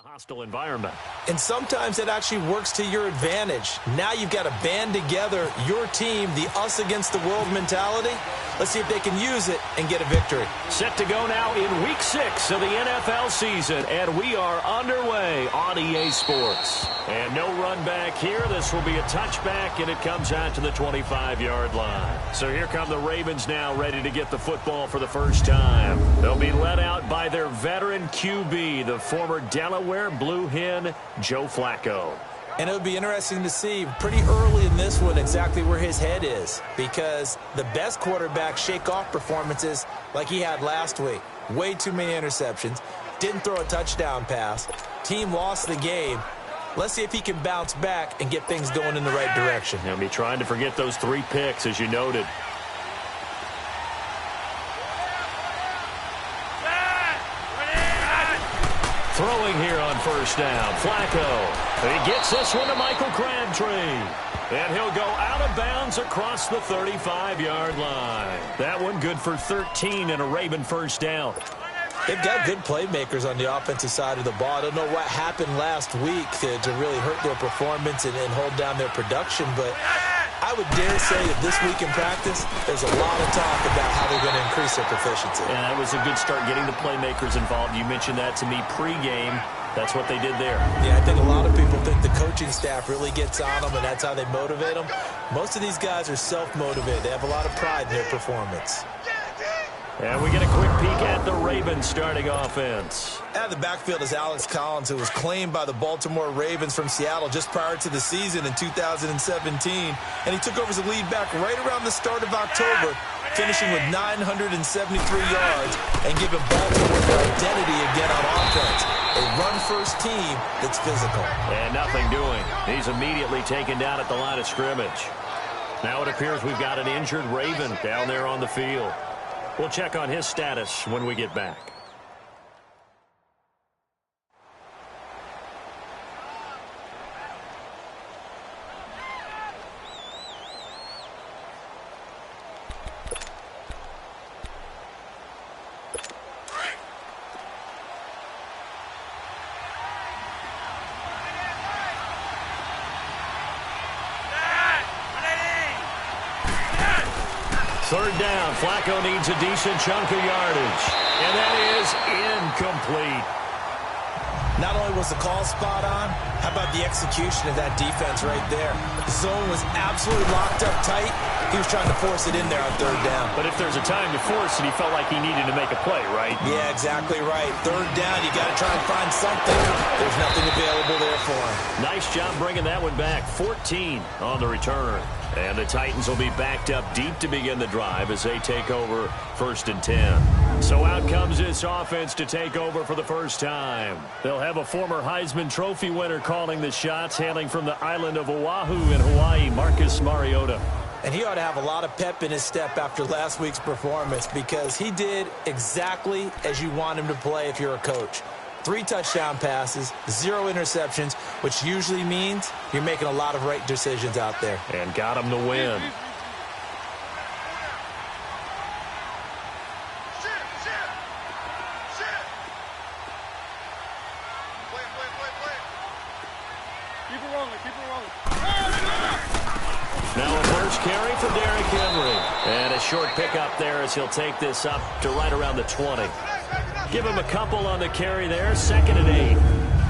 hostile environment. And sometimes it actually works to your advantage. Now you've got to band together your team, the us against the world mentality. Let's see if they can use it and get a victory. Set to go now in Week 6 of the NFL season, and we are underway on EA Sports. And no run back here. This will be a touchback, and it comes out to the 25-yard line. So here come the Ravens now, ready to get the football for the first time. They'll be led out by their veteran QB, the former Delaware Blue Hen, Joe Flacco. And it would be interesting to see pretty early in this one exactly where his head is, because the best quarterbacks shake off performances like he had last week. Way too many interceptions. Didn't throw a touchdown pass. Team lost the game. Let's see if he can bounce back and get things going in the right direction. He'll be trying to forget those 3 picks, as you noted. Throwing here on first down, Flacco. He gets this one to Michael Crabtree. And he'll go out of bounds across the 35-yard line. That one good for 13 and a Raven first down. They've got good playmakers on the offensive side of the ball. I don't know what happened last week to really hurt their performance and hold down their production, but I would dare say that this week in practice, there's a lot of talk about how they're going to increase their proficiency. And that was a good start getting the playmakers involved. You mentioned that to me pregame. That's what they did there. Yeah, I think a lot of people think the coaching staff really gets on them, and that's how they motivate them. Most of these guys are self-motivated. They have a lot of pride in their performance. And we get a quick peek at the Ravens starting offense. Out of the backfield is Alex Collins, who was claimed by the Baltimore Ravens from Seattle just prior to the season in 2017. And he took over as a lead back right around the start of October, finishing with 973 yards and giving Baltimore their identity again on offense. A run-first team that's physical. And nothing doing. He's immediately taken down at the line of scrimmage. Now it appears we've got an injured Raven down there on the field. We'll check on his status when we get back. Third down, Flacco needs a decent chunk of yardage. And that is incomplete. Not only was the call spot on, how about the execution of that defense right there? The zone was absolutely locked up tight. He was trying to force it in there on third down. But if there's a time to force it, he felt like he needed to make a play, right? Yeah, exactly right. Third down, you got to try and find something. There's nothing available there for him. Nice job bringing that one back. 14 on the return. And the Titans will be backed up deep to begin the drive as they take over 1st and 10. So out comes this offense to take over for the first time. They'll have a former Heisman Trophy winner calling the shots, hailing from the island of Oahu in Hawaii, Marcus Mariota. And he ought to have a lot of pep in his step after last week's performance, because he did exactly as you want him to play if you're a coach. 3 touchdown passes, 0 interceptions, which usually means you're making a lot of right decisions out there. And got him to win. Now a first carry for Derrick Henry. And a short pickup there as he'll take this up to right around the 20. Give him a couple on the carry there, 2nd and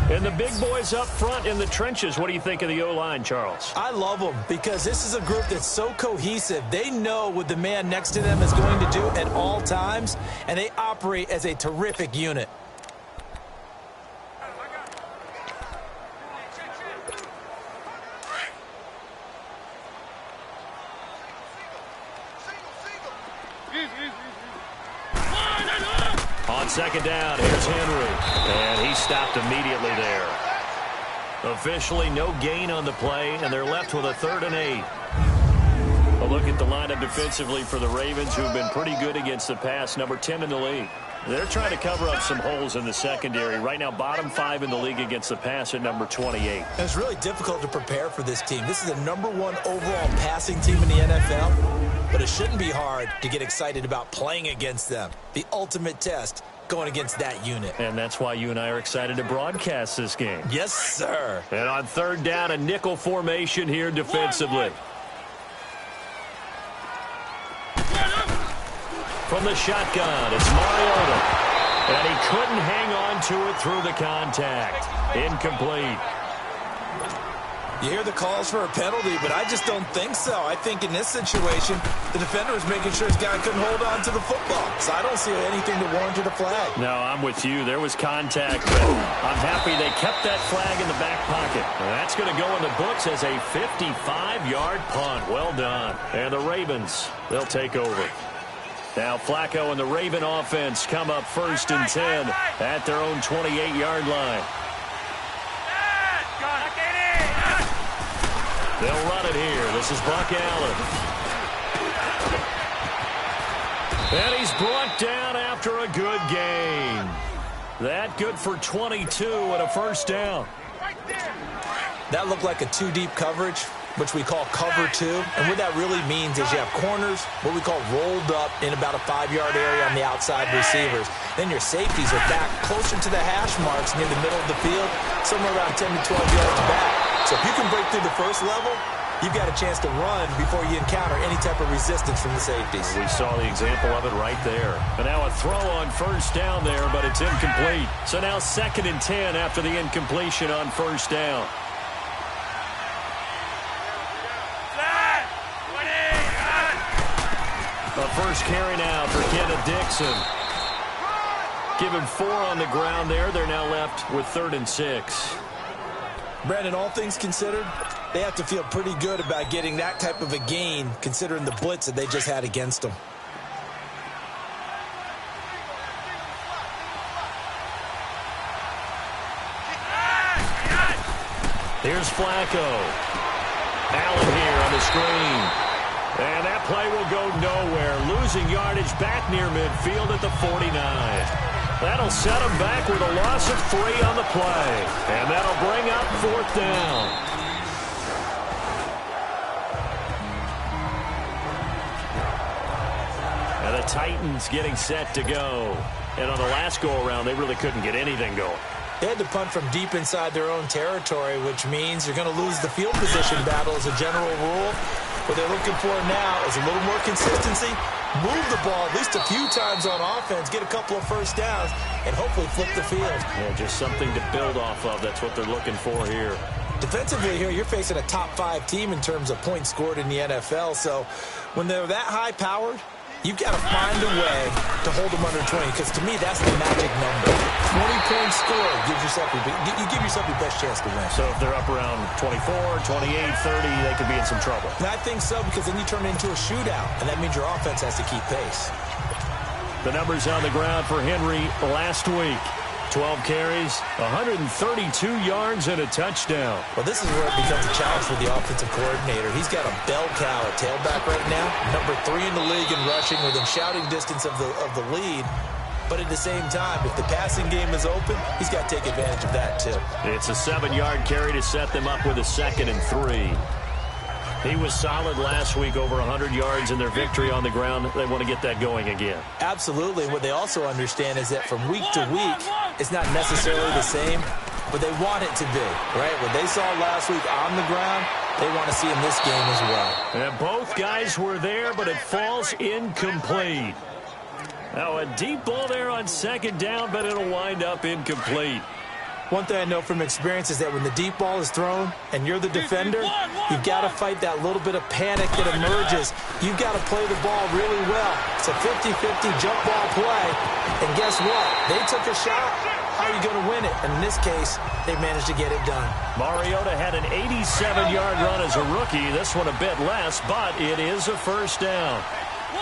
8. And the big boys up front in the trenches. What do you think of the O-line, Charles? I love them because this is a group that's so cohesive. They know what the man next to them is going to do at all times, and they operate as a terrific unit. On 2nd down, here's Henry. And he stopped immediately there. Officially no gain on the play, and they're left with a 3rd and 8. A look at the lineup defensively for the Ravens, who've been pretty good against the pass, number 10 in the league. They're trying to cover up some holes in the secondary. Right now, bottom 5 in the league against the pass at number 28. And it's really difficult to prepare for this team. This is the #1 overall passing team in the NFL, but it shouldn't be hard to get excited about playing against them. The ultimate test going against that unit. And that's why you and I are excited to broadcast this game. Yes, sir. And on 3rd down, a nickel formation here defensively. From the shotgun, it's Mariota. And he couldn't hang on to it through the contact. Incomplete. You hear the calls for a penalty, but I just don't think so. I think in this situation, the defender was making sure his guy couldn't hold on to the football. So I don't see anything to warrant a flag. No, I'm with you. There was contact, but I'm happy they kept that flag in the back pocket. And that's going to go in the books as a 55-yard punt. Well done. And the Ravens, they'll take over. Now Flacco and the Raven offense come up 1st and 10 at their own 28-yard line. They'll run it here. This is Buck Allen. And he's brought down after a good gain. That good for 22 and a 1st down. That looked like a 2-deep coverage, which we call cover 2. And what that really means is you have corners, what we call rolled up in about a 5-yard area on the outside receivers. Then your safeties are back closer to the hash marks near the middle of the field, somewhere around 10 to 12 yards back. So if you can break through the first level, you've got a chance to run before you encounter any type of resistance from the safeties. We saw the example of it right there. And now a throw on 1st down there, but it's incomplete. So now 2nd and 10 after the incompletion on 1st down. The first carry now for Kenneth Dixon. Give him 4 on the ground there. They're now left with 3rd and 6. Brandon, all things considered, they have to feel pretty good about getting that type of a gain, considering the blitz that they just had against them. Here's Flacco. Allen here on the screen. And that play will go nowhere. Losing yardage back near midfield at the 49. That'll set him back with a loss of 3 on the play. And that'll bring up 4th down. And the Titans getting set to go. And on the last go-around, they really couldn't get anything going. They had to punt from deep inside their own territory, which means you're going to lose the field position battle as a general rule. What they're looking for now is a little more consistency, move the ball at least a few times on offense, get a couple of 1st downs, and hopefully flip the field. Yeah, just something to build off of. That's what they're looking for here. Defensively here, you're facing a top 5 team in terms of points scored in the NFL. So when they're that high-powered, you've got to find a way to hold them under 20, because to me, that's the magic number. 20 points scored gives yourself you give yourself your best chance to win. So if they're up around 24, 28, 30, they could be in some trouble. And I think so, because then you turn it into a shootout, and that means your offense has to keep pace. The numbers on the ground for Henry last week. 12 carries, 132 yards, and a touchdown. Well, this is where it becomes a challenge for the offensive coordinator. He's got a bell cow at tailback right now, number 3 in the league in rushing, within shouting distance of the lead. But at the same time, if the passing game is open, he's got to take advantage of that too. It's a 7-yard carry to set them up with a 2nd and 3. He was solid last week, over 100 yards in their victory on the ground. They want to get that going again. Absolutely. What they also understand is that from week to week, it's not necessarily the same, but they want it to be, right? What they saw last week on the ground, they want to see in this game as well. And both guys were there, but it falls incomplete. Now a deep ball there on 2nd down, but it'll wind up incomplete. One thing I know from experience is that when the deep ball is thrown and you're the defender, you've got to fight that little bit of panic that emerges. You've got to play the ball really well. It's a 50-50 jump ball play. And guess what? They took a shot. How are you going to win it? And in this case, they managed to get it done. Mariota had an 87-yard run as a rookie. This one a bit less, but it is a 1st down.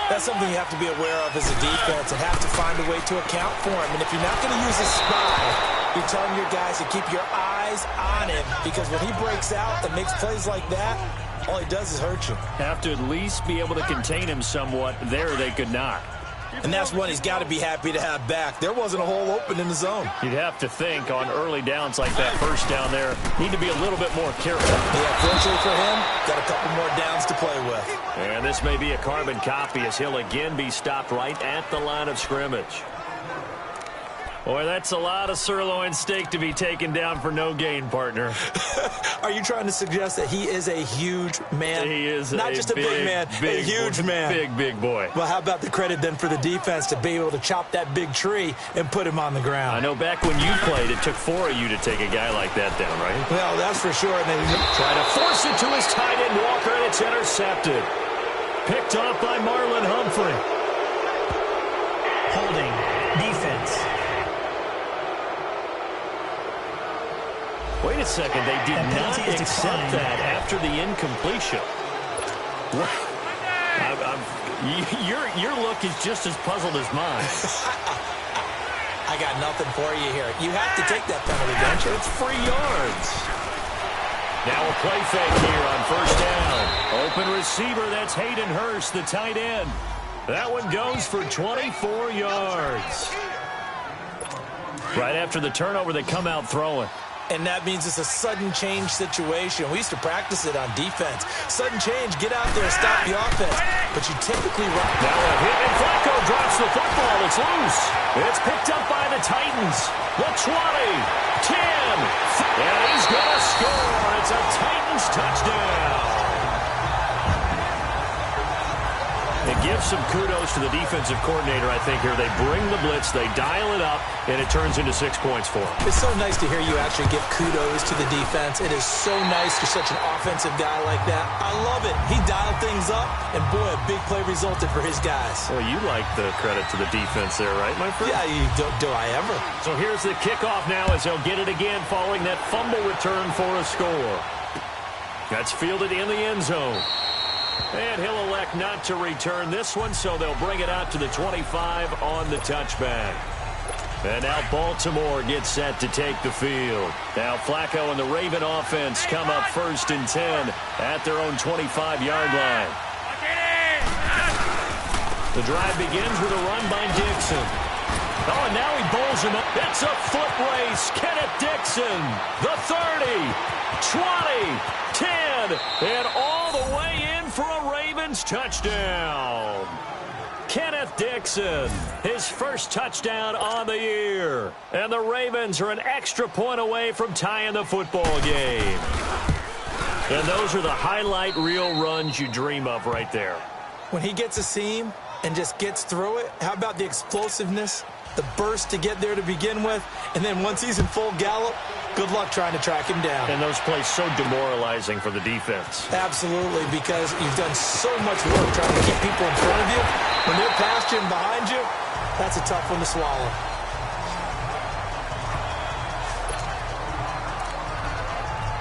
That's something you have to be aware of as a defense and have to find a way to account for him. And if you're not going to use a spy, you're telling your guys to keep your eyes on him, because when he breaks out and makes plays like that, all he does is hurt you. Have to at least be able to contain him somewhat. There they could not. And that's one he's got to be happy to have back. There wasn't a hole open in the zone. You'd have to think on early downs like that first down there, need to be a little bit more careful. Yeah, fortunately for him, got a couple more downs to play with. And this may be a carbon copy as he'll again be stopped right at the line of scrimmage. Boy, that's a lot of sirloin steak to be taken down for no gain, partner. Are you trying to suggest that he is a huge man? He is not just a big man, a huge man. Big boy. Well, how about the credit then for the defense to be able to chop that big tree and put him on the ground? I know back when you played, it took 4 of you to take a guy like that down, right? Well, that's for sure. And then try to force it to his tight end, Walker, and it's intercepted. Picked off by Marlon Humphrey. Holding defense. Wait a second, they did not accept that after the incompletion. Your look is just as puzzled as mine. I got nothing for you here. You have to take that penalty, don't you? It's free yards. Now a play fake here on first down. Open receiver, that's Hayden Hurst, the tight end. That one goes for 24 yards. Right after the turnover, they come out throwing. And that means it's a sudden change situation. We used to practice it on defense. Sudden change, get out there, stop the offense. But you typically run. Now a hit, and Flacco drops the football. It's loose. It's picked up by the Titans. The 20, 10, and he's going to score. It's a Titans touchdown. It gives some kudos to the defensive coordinator, I think, here. They bring the blitz, they dial it up, and it turns into 6 points for them. It's so nice to hear you actually give kudos to the defense. It is so nice for such an offensive guy like that. I love it. He dialed things up, and boy, a big play resulted for his guys. Well, you like the credit to the defense there, right, my friend? Yeah, do I ever. So here's the kickoff now as they'll get it again following that fumble return for a score. That's fielded in the end zone. And he'll elect not to return this one, so they'll bring it out to the 25 on the touchback. And now Baltimore gets set to take the field. Now Flacco and the Raven offense come up 1st and 10 at their own 25-yard line. The drive begins with a run by Dixon. Oh, and now he bowls him up. It's a foot race. Kenneth Dixon, the 30, 20, 10, and all the way in for a Ravens touchdown. Kenneth Dixon, his first touchdown on the year. And the Ravens are an extra point away from tying the football game. And those are the highlight reel runs you dream of right there. When he gets a seam and just gets through it, how about the explosiveness, the burst to get there to begin with, and then once he's in full gallop, good luck trying to track him down. And those plays so demoralizing for the defense. Absolutely, because you've done so much work trying to keep people in front of you. When they're past you and behind you, that's a tough one to swallow.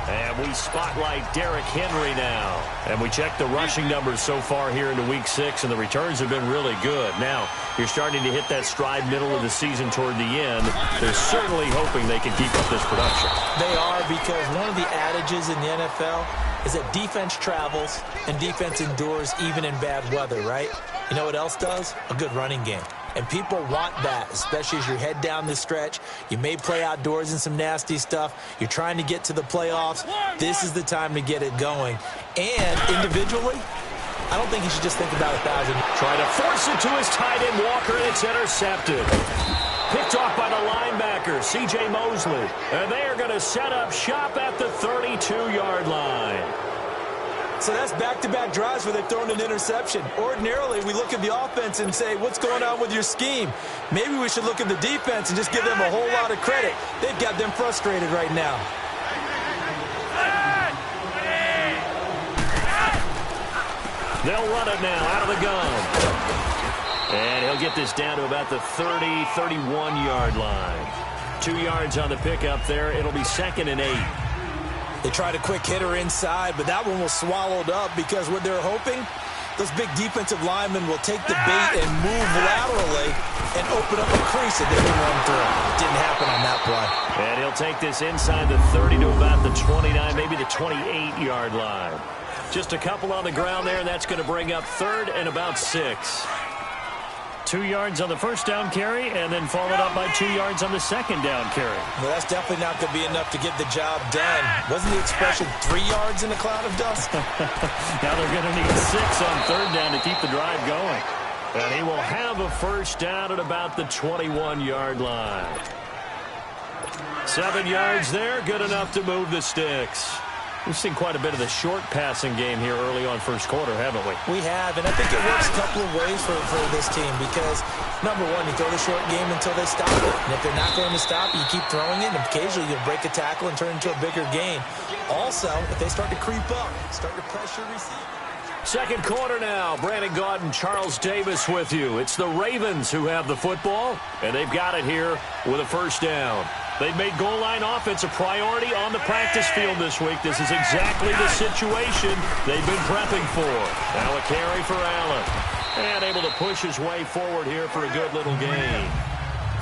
And we spotlight Derrick Henry now. And we check the rushing numbers so far here into Week 6, and the returns have been really good. Now, you're starting to hit that stride middle of the season toward the end. They're certainly hoping they can keep up this production. They are, because one of the adages in the NFL is that defense travels and defense endures even in bad weather, right? You know what else does? A good running game. And people want that, especially as you head down the stretch. You may play outdoors in some nasty stuff. You're trying to get to the playoffs. This is the time to get it going. And individually, I don't think you should just think about 1,000. Try to force it to his tight end, Walker, and it's intercepted. Picked off by the linebacker, C.J. Mosley. And they are going to set up shop at the 32-yard line. So that's back-to-back drives where they've thrown an interception. Ordinarily, we look at the offense and say, what's going on with your scheme? Maybe we should look at the defense and just give them a whole lot of credit. They've got them frustrated right now. They'll run it now out of the gun. And he'll get this down to about the 30, 31-yard line. 2 yards on the pickup there. It'll be 2nd and 8. They tried a quick hitter inside, but that one was swallowed up because what they're hoping, those big defensive linemen will take the bait and move laterally and open up a crease that they can run through. Didn't happen on that play. And he'll take this inside the 30 to about the 29, maybe the 28-yard line. Just a couple on the ground there, and that's going to bring up 3rd and about 6. 2 yards on the first down carry and then followed up by 2 yards on the second down carry. Well, that's definitely not going to be enough to get the job done. Wasn't the expression 3 yards in a cloud of dust? Now they're going to need 6 on third down to keep the drive going. And he will have a first down at about the 21-yard line. 7 yards there, good enough to move the sticks. We've seen quite a bit of the short passing game here early on first quarter, haven't we? We have, and I think it works a couple of ways for this team because, number one, you throw the short game until they stop it. And if they're not going to stop, you keep throwing it, and occasionally you'll break a tackle and turn it into a bigger gain. Also, if they start to creep up, start to pressure receive. Second quarter now. Brandon Gaudin, Charles Davis with you. It's the Ravens who have the football, and they've got it here with a first down. They've made goal line offense a priority on the practice field this week. This is exactly the situation they've been prepping for. Now a carry for Allen. And able to push his way forward here for a good little gain.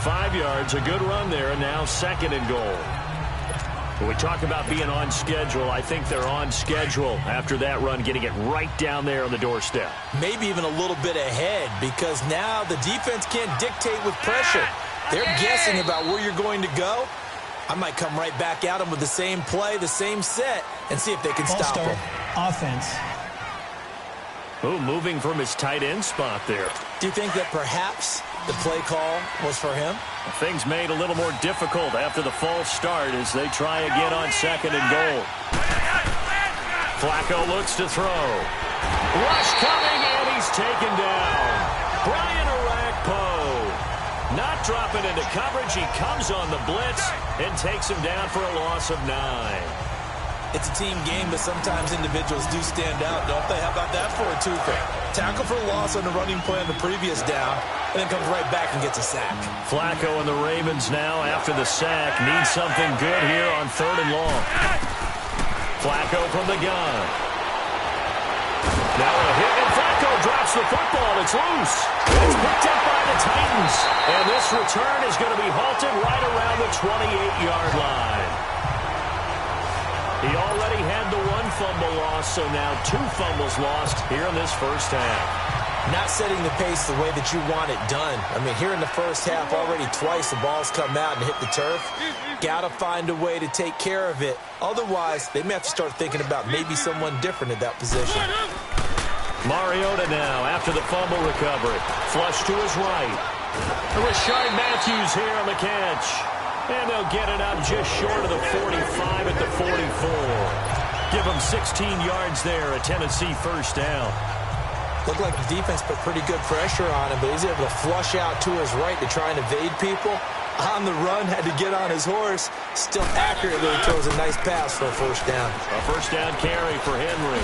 5 yards, a good run there, and now second and goal. When we talk about being on schedule, I think they're on schedule after that run, getting it right down there on the doorstep. Maybe even a little bit ahead because now the defense can't dictate with pressure. They're guessing about where you're going to go. I might come right back at them with the same play, the same set, and see if they can stop them. Offense. Oh, moving from his tight end spot there. Do you think that perhaps the play call was for him? Things made a little more difficult after the false start as they try again on second and goal. Flacco looks to throw. Rush coming, and he's taken down. Brian Orakpo. Not dropping into coverage. He comes on the blitz and takes him down for a loss of 9. It's a team game, but sometimes individuals do stand out, don't they? How about that for a two-thing? Tackle for loss on the running play on the previous down, and then comes right back and gets a sack. Flacco and the Ravens now, after the sack, need something good here on third and long. Flacco from the gun. Now a hit, and Flacco drops the football. It's loose. It's picked up by the Titans. And this return is going to be halted right around the 28-yard line. He already had the 1 fumble loss, so now 2 fumbles lost here in this first half. Not setting the pace the way that you want it done. I mean, here in the first half, already twice the ball's come out and hit the turf. Got to find a way to take care of it. Otherwise, they may have to start thinking about maybe someone different at that position. Mariota now after the fumble recovery. Flush to his right. Rashard Matthews here on the catch. And they'll get it up just short of the 45 at the 44. Give them 16 yards there, a Tennessee first down. Looked like the defense put pretty good pressure on him, but he's able to flush out to his right to try and evade people. On the run, had to get on his horse. Still accurately throws a nice pass for a first down. A first down carry for Henry.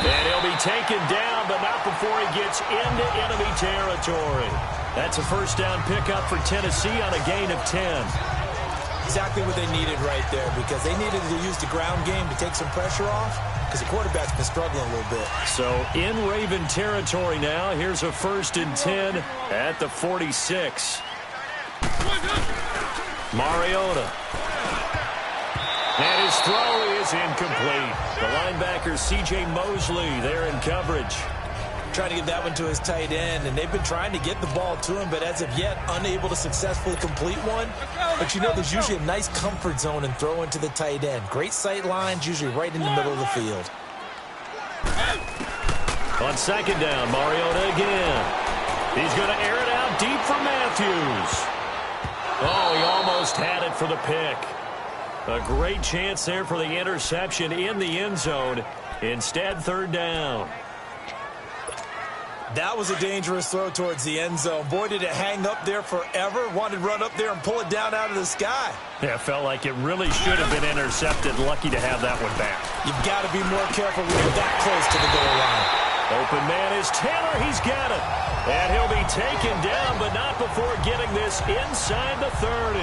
And he'll be taken down, but not before he gets into enemy territory. That's a first down pickup for Tennessee on a gain of 10. Exactly what they needed right there because they needed to use the ground game to take some pressure off because the quarterback's been struggling a little bit. So in Raven territory now, here's a 1st and 10 at the 46. Mariota. And his throw is incomplete. The linebacker, C.J. Mosley, there in coverage. Trying to get that one to his tight end, and they've been trying to get the ball to him, but as of yet, unable to successfully complete one. But you know, there's usually a nice comfort zone in throwing to the tight end. Great sight lines, usually right in the middle of the field. On second down, Mariota again. He's going to air it out deep for Matthews. Oh, he almost had it for the pick. A great chance there for the interception in the end zone. Instead, third down. That was a dangerous throw towards the end zone. Boy, did it hang up there forever. Wanted to run up there and pull it down out of the sky. Yeah, it felt like it really should have been intercepted. Lucky to have that one back. You've got to be more careful when you're that close to the goal line. Open man is Taylor. He's got it. And he'll be taken down, but not before getting this inside the 30.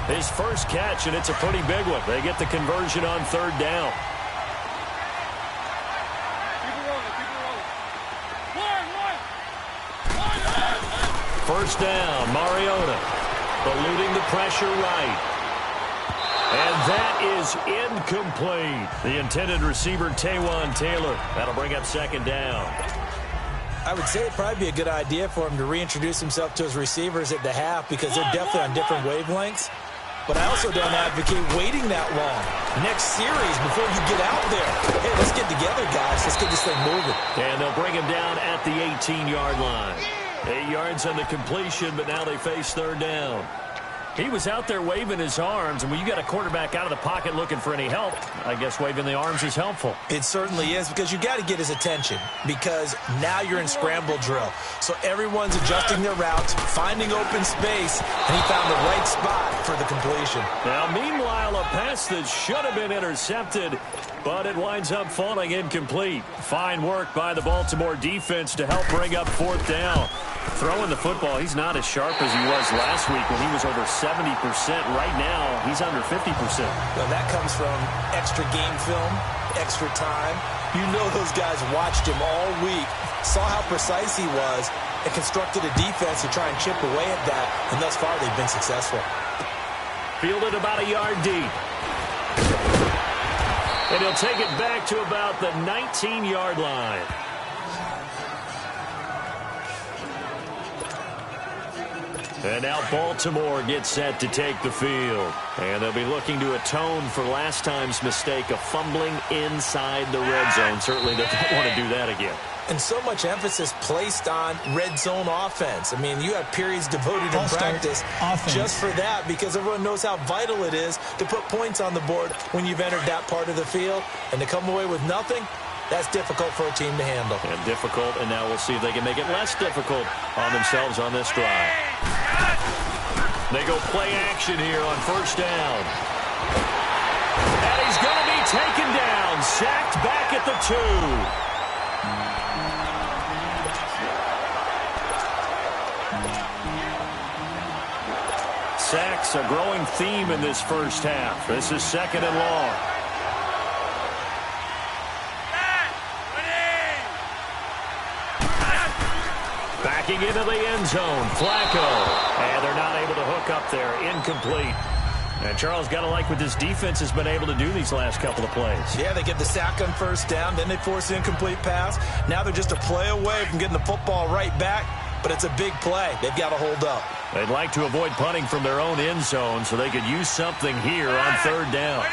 His first catch, and it's a pretty big one. They get the conversion on third down. First down, Mariota, eluding the pressure right. And that is incomplete. The intended receiver, Taywan Taylor. That'll bring up second down. I would say it'd probably be a good idea for him to reintroduce himself to his receivers at the half because they're definitely on different wavelengths. But I also don't advocate waiting that long. Next series, before you get out there, hey, let's get together, guys. Let's get this thing moving. And they'll bring him down at the 18-yard line. 8 yards on the completion, but now they face third down. He was out there waving his arms, and when you got a quarterback out of the pocket looking for any help, I guess waving the arms is helpful. It certainly is, because you got to get his attention, because now you're in scramble drill. So everyone's adjusting their routes, finding open space, and he found the right spot for the completion. Now, meanwhile, a pass that should have been intercepted, but it winds up falling incomplete. Fine work by the Baltimore defense to help bring up fourth down. Throwing the football, he's not as sharp as he was last week when he was over 70%. Right now, he's under 50%. Well, that comes from extra game film, extra time. You know those guys watched him all week, saw how precise he was, and constructed a defense to try and chip away at that, and thus far they've been successful. Fielded about a yard deep. And he'll take it back to about the 19-yard line. And now Baltimore gets set to take the field. And they'll be looking to atone for last time's mistake of fumbling inside the red zone. Certainly they don't want to do that again. And so much emphasis placed on red zone offense. I mean, you have periods devoted in practice just for that, because everyone knows how vital it is to put points on the board when you've entered that part of the field. And to come away with nothing, that's difficult for a team to handle. And difficult, and now we'll see if they can make it less difficult on themselves on this drive. They go play action here on first down. And he's going to be taken down, sacked back at the 2. Sacks a growing theme in this first half. This is second and long. Backing into the end zone, Flacco. And they're not able to hook up there, incomplete. And Charles, got to like what this defense has been able to do these last couple of plays. Yeah, they get the sack on first down, then they force the incomplete pass. Now they're just a play away from getting the football right back, but it's a big play. They've got to hold up. They'd like to avoid punting from their own end zone so they could use something here on third down.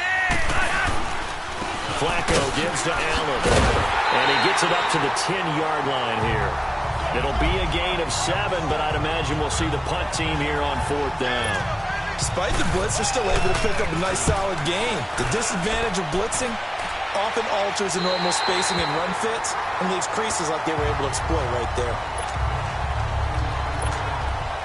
Flacco gives to Allen, and he gets it up to the 10-yard line here. It'll be a gain of 7, but I'd imagine we'll see the punt team here on fourth down. Despite the blitz, they're still able to pick up a nice, solid gain. The disadvantage of blitzing often alters the normal spacing and run fits and leaves creases like they were able to exploit right there.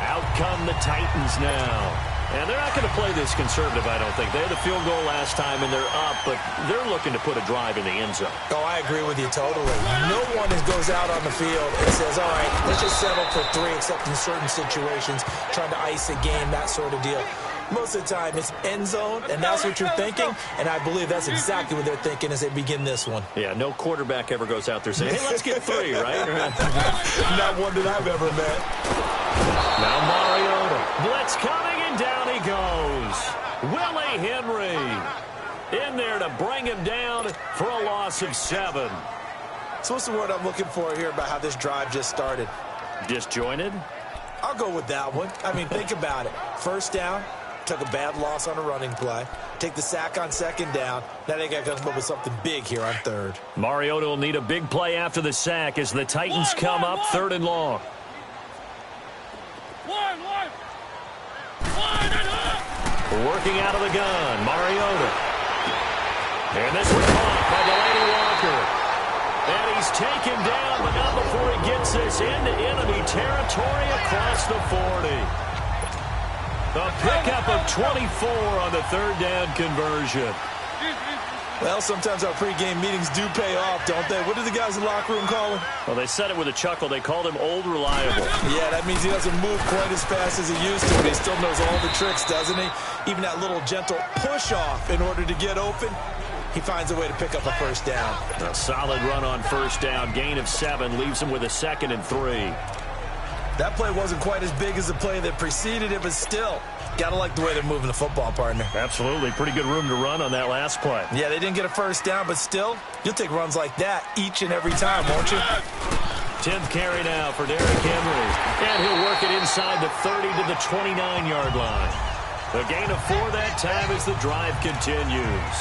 Out come the Titans now. And they're not going to play this conservative, I don't think. They had the field goal last time, and they're up, but they're looking to put a drive in the end zone. Oh, I agree with you totally. No one goes out on the field and says, all right, let's just settle for 3, except in certain situations, trying to ice a game, that sort of deal. Most of the time, it's end zone, and that's what you're thinking, and I believe that's exactly what they're thinking as they begin this one. Yeah, no quarterback ever goes out there saying, hey, let's get 3, right? Not one that I've ever met. Now Mariota. Blitz coming, and down he goes. Willie Henry in there to bring him down for a loss of 7. So what's the word I'm looking for here about how this drive just started? Disjointed? I'll go with that one. I mean, think about it. First down, took a bad loss on a running play. Take the sack on second down. Now they got to come up with something big here on third. Mariota will need a big play after the sack as the Titans come up third and long. Working out of the gun, Mariota. And this one caught by Delaney Walker. And he's taken down, but not before he gets this into enemy territory across the 40. A pickup of 24 on the third down conversion. Well, sometimes our pregame meetings do pay off, don't they? What do the guys in the locker room call him? Well, they said it with a chuckle. They called him Old Reliable. Yeah, that means he doesn't move quite as fast as he used to, but he still knows all the tricks, doesn't he? Even that little gentle push-off in order to get open, he finds a way to pick up a first down. A solid run on first down. Gain of 7 leaves him with a 2nd and 3. That play wasn't quite as big as the play that preceded it, but still, gotta like the way they're moving the football, partner. Absolutely. Pretty good room to run on that last play. Yeah, they didn't get a first down, but still, you'll take runs like that each and every time, won't you? 10th carry now for Derrick Henry. And he'll work it inside the 30 to the 29-yard line. A gain of 4 that time as the drive continues.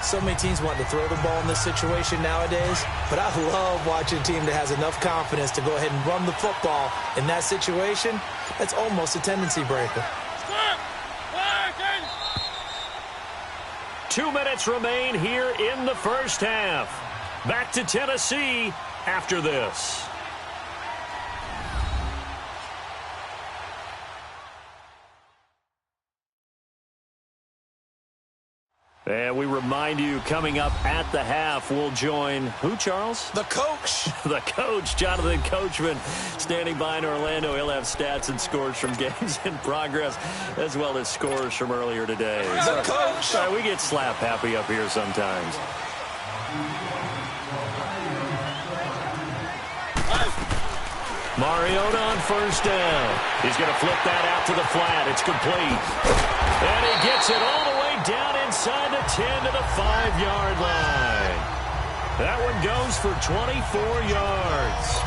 So many teams want to throw the ball in this situation nowadays, but I love watching a team that has enough confidence to go ahead and run the football in that situation. That's almost a tendency breaker. 2 minutes remain here in the first half. Back to Tennessee after this. And we remind you, coming up at the half, we'll join who, Charles? The coach. The coach, Jonathan Coachman, standing by in Orlando. He'll have stats and scores from games in progress, as well as scores from earlier today. The coach. We get slap happy up here sometimes. Mariota on first down. He's going to flip that out to the flat. It's complete. And he gets it all the way down inside the 10 to the 5-yard line. That one goes for 24 yards.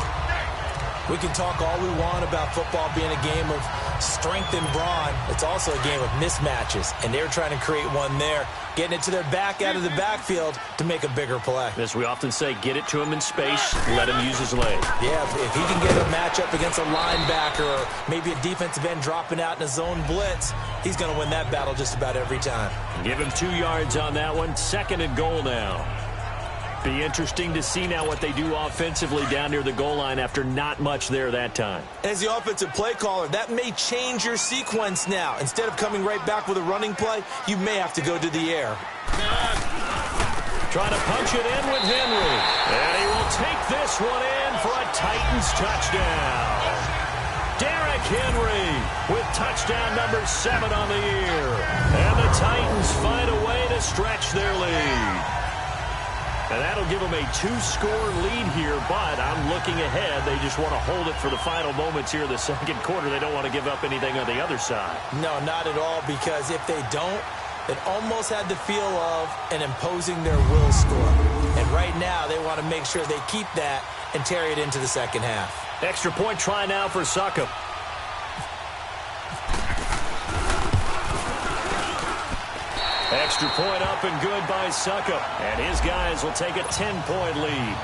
We can talk all we want about football being a game of strength and brawn. It's also a game of mismatches, and they're trying to create one there, getting it to their back out of the backfield to make a bigger play. As we often say, get it to him in space, let him use his leg. Yeah, if he can get a matchup against a linebacker or maybe a defensive end dropping out in a zone blitz, he's going to win that battle just about every time. Give him 2 yards on that one. 2nd and goal now. Be interesting to see now what they do offensively down near the goal line after not much there that time. As the offensive play caller, that may change your sequence now. Instead of coming right back with a running play, you may have to go to the air. Trying to punch it in with Henry. And he will take this one in for a Titans touchdown. Derrick Henry with touchdown number 7 on the year. And the Titans find a way to stretch their lead. And that'll give them a 2-score lead here, but I'm looking ahead. They just want to hold it for the final moments here in the second quarter. They don't want to give up anything on the other side. No, not at all, because if they don't, it almost had the feel of an imposing their will score. And right now, they want to make sure they keep that and carry it into the second half. Extra point try now for Succop. Extra point up and good by Succop. And his guys will take a 10-point lead.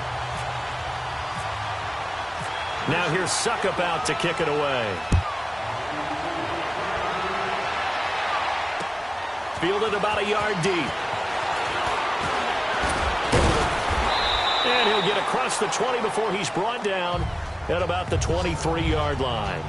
Now here's Succop out to kick it away. Fielded about a yard deep. And he'll get across the 20 before he's brought down at about the 23-yard line.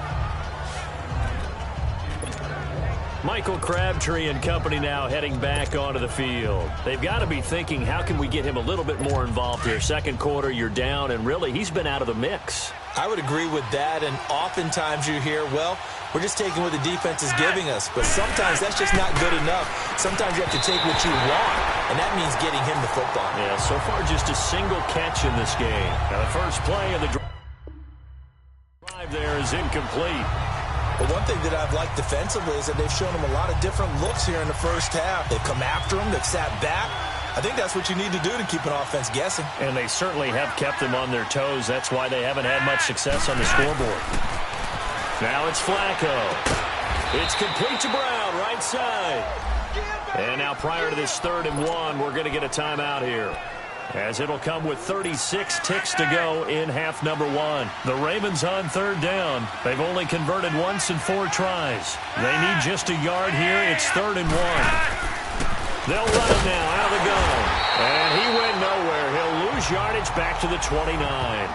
Michael Crabtree and company now heading back onto the field. They've got to be thinking, how can we get him a little bit more involved here? Second quarter, you're down, and really, he's been out of the mix. I would agree with that, and oftentimes you hear, well, we're just taking what the defense is giving us. But sometimes that's just not good enough. Sometimes you have to take what you want, and that means getting him the football. Yeah, so far just a single catch in this game. Now the first play of the drive there is incomplete. But one thing that I've liked defensively is that they've shown him a lot of different looks here in the first half. They've come after him. They've sat back. I think that's what you need to do to keep an offense guessing. And they certainly have kept them on their toes. That's why they haven't had much success on the scoreboard. Now it's Flacco. It's complete to Brown, right side. And now prior to this 3rd and 1, we're going to get a timeout here, as it'll come with 36 ticks to go in half number 1. The Ravens on 3rd down. They've only converted once in 4 tries. They need just a yard here. It's 3rd and 1. They'll run it now out of the gun. And he went nowhere. He'll lose yardage back to the 29.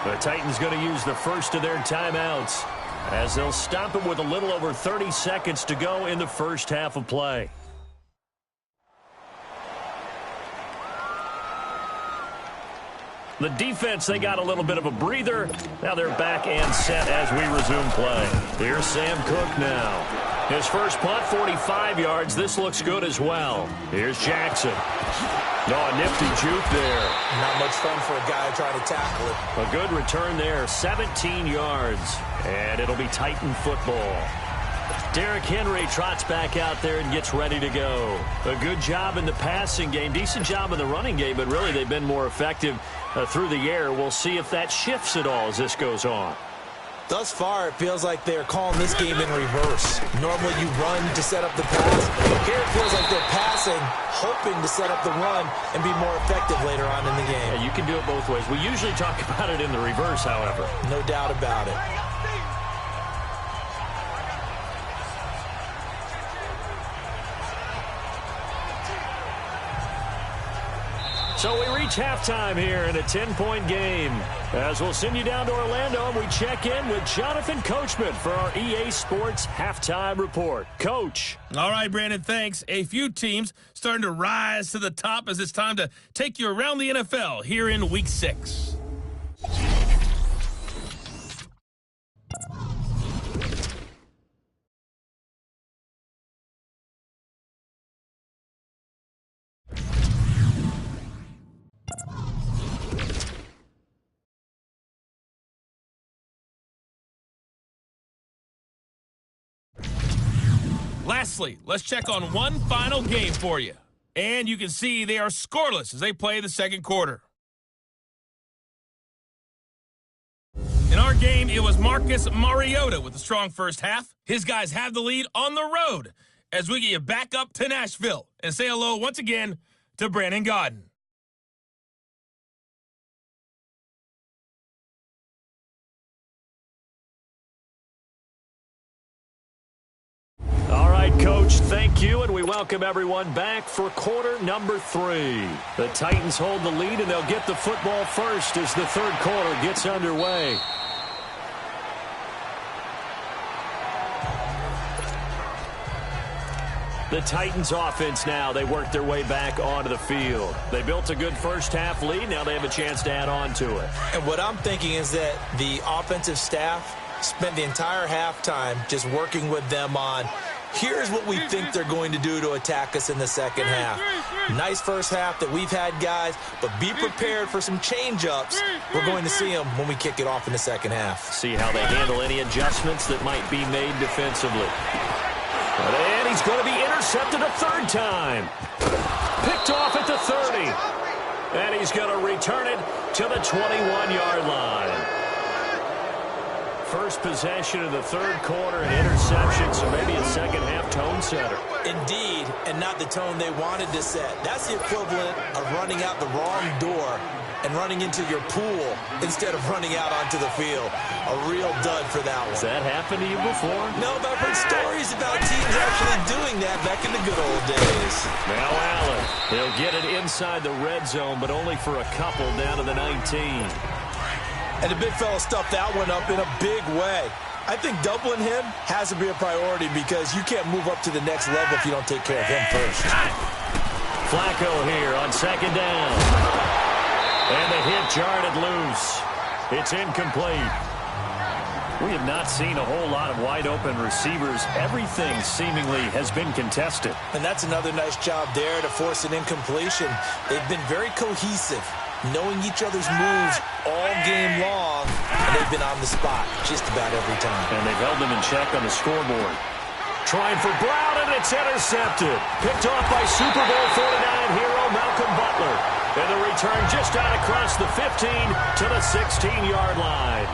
The Titans going to use the first of their timeouts, as they'll stop him with a little over 30 seconds to go in the first half of play. The defense, they got a little bit of a breather. Now they're back and set as we resume play. Here's Sam Cook now. His first punt, 45 yards. This looks good as well. Here's Jackson. No, a nifty juke there. Not much fun for a guy trying to tackle it. A good return there, 17 yards. And it'll be Titan football. Derrick Henry trots back out there and gets ready to go. A good job in the passing game, decent job in the running game, but really they've been more effective through the air. We'll see if that shifts at all as this goes on. Thus far, it feels like they're calling this game in reverse. Normally you run to set up the pass. Here it feels like they're passing, hoping to set up the run and be more effective later on in the game. Yeah, you can do it both ways. We usually talk about it in the reverse, however. No doubt about it. So we reach halftime here in a 10-point game. As we'll send you down to Orlando, and we check in with Jonathan Coachman for our EA Sports Halftime Report. Coach. All right, Brandon, thanks. A few teams starting to rise to the top as it's time to take you around the NFL here in Week 6. Lastly, let's check on one final game for you. And you can see they are scoreless as they play the second quarter. In our game, it was Marcus Mariota with a strong first half. His guys have the lead on the road as we get you back up to Nashville and say hello once again to Brandon Godden. All right, Coach, thank you, and we welcome everyone back for quarter number 3. The Titans hold the lead, and they'll get the football first as the third quarter gets underway. The Titans offense now, they work their way back onto the field. They built a good first half lead. Now they have a chance to add on to it. And what I'm thinking is that the offensive staff spent the entire halftime just working with them on, here's what we think they're going to do to attack us in the second half. Nice first half that we've had, guys, but be prepared for some change-ups. We're going to see them when we kick it off in the second half. See how they handle any adjustments that might be made defensively. And he's going to be intercepted a third time. Picked off at the 30. And he's going to return it to the 21-yard line. First possession of the third quarter, an interception, so maybe a second-half tone setter. Indeed, and not the tone they wanted to set. That's the equivalent of running out the wrong door and running into your pool instead of running out onto the field. A real dud for that one. Has that happened to you before? No, but I've heard stories about teams actually doing that back in the good old days. Now Allen, he'll get it inside the red zone, but only for a couple down to the 19. And the big fella stuffed that one up in a big way. I think doubling him has to be a priority because you can't move up to the next level if you don't take care of him first. Flacco here on second down. And the hit jarred it loose. It's incomplete. We have not seen a whole lot of wide-open receivers. Everything seemingly has been contested. And that's another nice job there to force an incompletion. They've been very cohesive, knowing each other's moves all game long, and they've been on the spot just about every time. And they've held them in check on the scoreboard. Trying for Brown, and it's intercepted. Picked off by Super Bowl 49 hero Malcolm Butler. And the return just out across the 15 to the 16-yard line.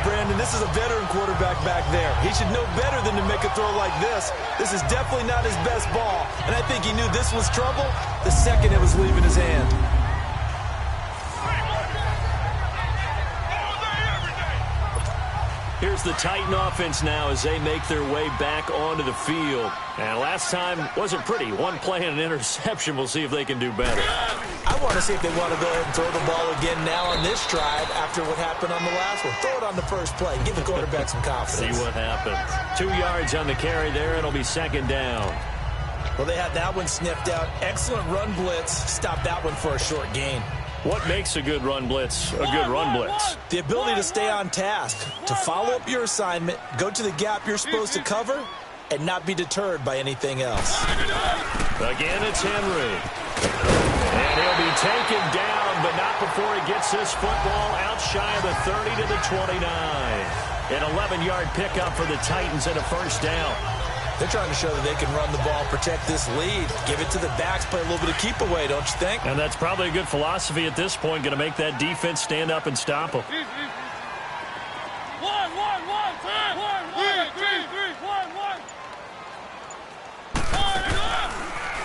Brandon, this is a veteran quarterback back there. He should know better than to make a throw like this. This is definitely not his best ball, and I think he knew this was trouble the second it was leaving his hand. Here's the Titan offense now as they make their way back onto the field. And last time wasn't pretty. One play and an interception. We'll see if they can do better. I want to see if they want to go ahead and throw the ball again now on this drive after what happened on the last one. Throw it on the first play. Give the quarterback some confidence. See what happens. 2 yards on the carry there. It'll be second down. Well, they had that one sniffed out. Excellent run blitz. Stop that one for a short gain. What makes a good run blitz a good run blitz? The ability to stay on task, to follow up your assignment, go to the gap you're supposed to cover, and not be deterred by anything else. Again, it's Henry. And he'll be taken down, but not before he gets this football out shy of the 30 to the 29. An 11-yard pickup for the Titans and a first down. They're trying to show that they can run the ball, protect this lead, give it to the backs, play a little bit of keep away, don't you think? And that's probably a good philosophy at this point, going to make that defense stand up and stop them.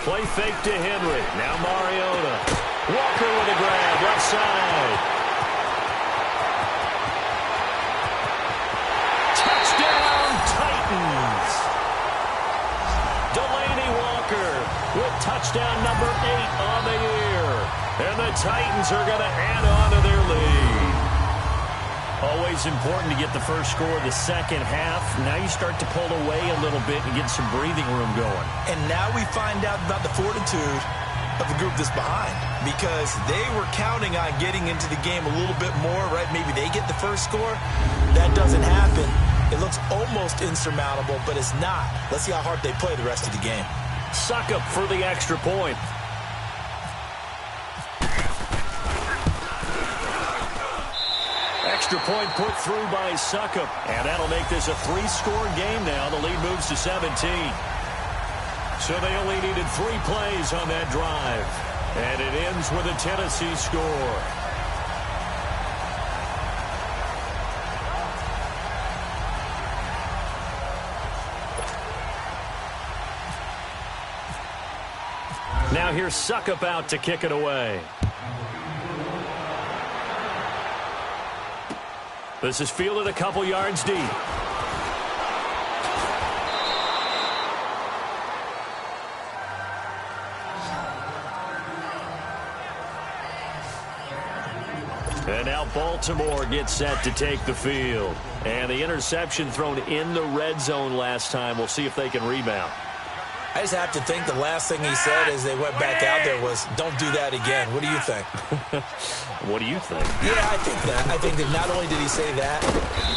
Play fake to Henry. Now Mariota. Walker with a grab, left side. Touchdown, Titans. Delaney Walker with touchdown number 8 on the year. And the Titans are going to add on to their lead. Always important to get the first score of the second half. Now you start to pull away a little bit and get some breathing room going. And now we find out about the fortitude of the group that's behind, because they were counting on getting into the game a little bit more, right? Maybe they get the first score. That doesn't happen. It looks almost insurmountable, but it's not. Let's see how hard they play the rest of the game. Suckup for the extra point. Extra point put through by Suckup. And that'll make this a 3-score game now. The lead moves to 17. So they only needed 3 plays on that drive. And it ends with a Tennessee score. Now here's Suckup out to kick it away. This is fielded a couple yards deep. And now Baltimore gets set to take the field. And the interception thrown in the red zone last time. We'll see if they can rebound. I just have to think the last thing he said as they went back out there was, don't do that again. What do you think? What do you think? Yeah, I think that. I think that not only did he say that,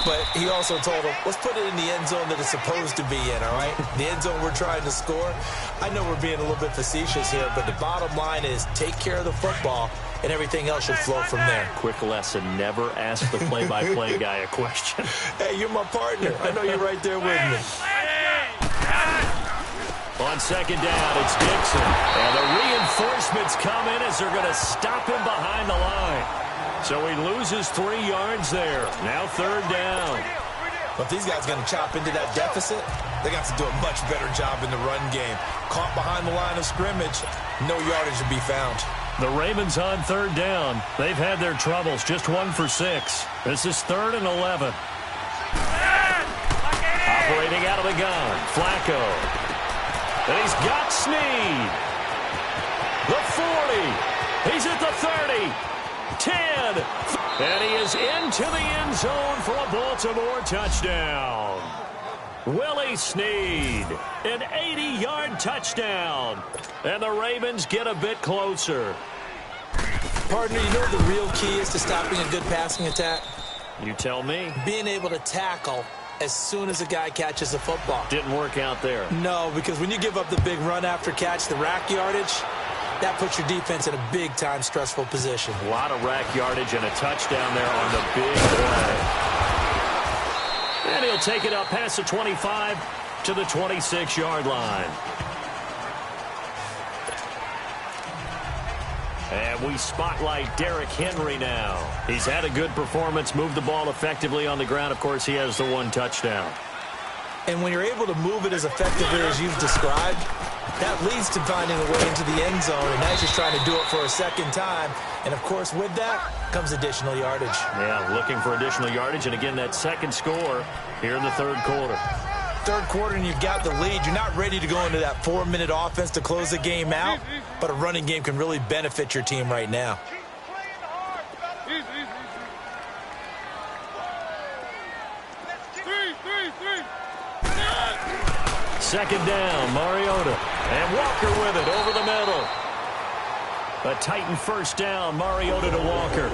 but he also told him, let's put it in the end zone that it's supposed to be in, all right? The end zone we're trying to score. I know we're being a little bit facetious here, but the bottom line is take care of the football, and everything else should flow from there. Quick lesson, never ask the play-by-play guy a question. Hey, you're my partner. I know you're right there with me. On second down, it's Dixon. And the reinforcements come in as they're going to stop him behind the line. So he loses 3 yards there. Now third down. But if these guys are going to chop into that deficit, they got to do a much better job in the run game. Caught behind the line of scrimmage, no yardage to be found. The Ravens on third down. They've had their troubles, just 1 for 6. This is 3rd and 11. Operating out of the gun, Flacco. And he's got Snead. The 40. He's at the 30. 10. And he is into the end zone for a Baltimore touchdown. Willie Snead, an 80-yard touchdown. And the Ravens get a bit closer. Partner, you know what the real key is to stopping a good passing attack? You tell me. Being able to tackle as soon as a guy catches the football. Didn't work out there. No, because when you give up the big run after catch, the rack yardage, that puts your defense in a big-time stressful position. A lot of rack yardage and a touchdown there on the big play. And he'll take it up past the 25 to the 26-yard line. And we spotlight Derrick Henry now. He's had a good performance, moved the ball effectively on the ground. Of course, he has the 1 touchdown. And when you're able to move it as effectively as you've described, that leads to finding a way into the end zone. And now he's just trying to do it for a second time. And, of course, with that comes additional yardage. Yeah, looking for additional yardage. And, again, that second score here in the third quarter. Third quarter and you've got the lead. You're not ready to go into that 4-minute offense to close the game out, but a running game can really benefit your team right now. Second down, Mariota. And Walker with it over the middle. A Titan first down, Mariota to Walker.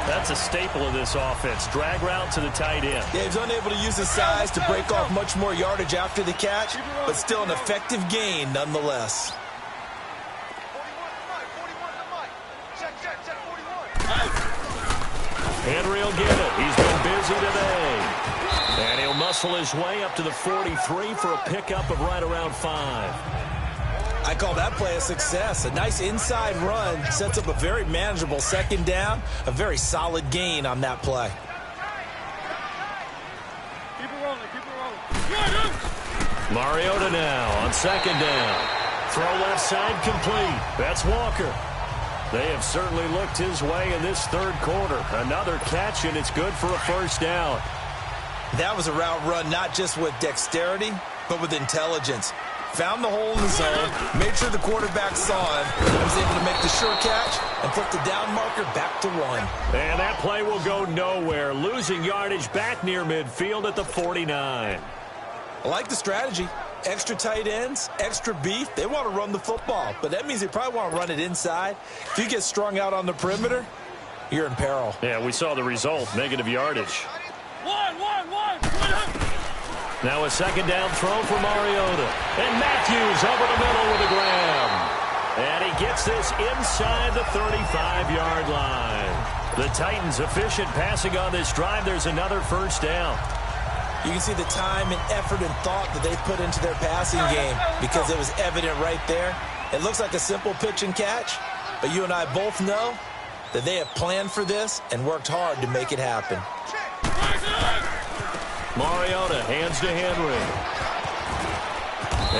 That's a staple of this offense. Drag route to the tight end. Yeah, he's unable to use his size to break off much more yardage after the catch, but still an effective gain nonetheless. Henry will get it. He's been busy today. And he'll muscle his way up to the 43 for a pickup of right around 5. I call that play a success. A nice inside run sets up a very manageable second down. A very solid gain on that play. Keep it rolling, keep it rolling. Mariota now on second down. Throw left side complete. That's Walker. They have certainly looked his way in this third quarter. Another catch, and it's good for a first down. That was a route run not just with dexterity, but with intelligence. Found the hole in the zone, made sure the quarterback saw him, and was able to make the sure catch and put the down marker back to 1. And that play will go nowhere, losing yardage back near midfield at the 49. I like the strategy. Extra tight ends, extra beef. They want to run the football, but that means they probably want to run it inside. If you get strung out on the perimeter, you're in peril. Yeah, we saw the result, negative yardage. One. Now a second down throw for Mariota. And Matthews over the middle with a grab. And he gets this inside the 35-yard line. The Titans efficient passing on this drive. There's another first down. You can see the time and effort and thought that they put into their passing game because it was evident right there. It looks like a simple pitch and catch, but you and I both know that they have planned for this and worked hard to make it happen. Mariota hands to Henry.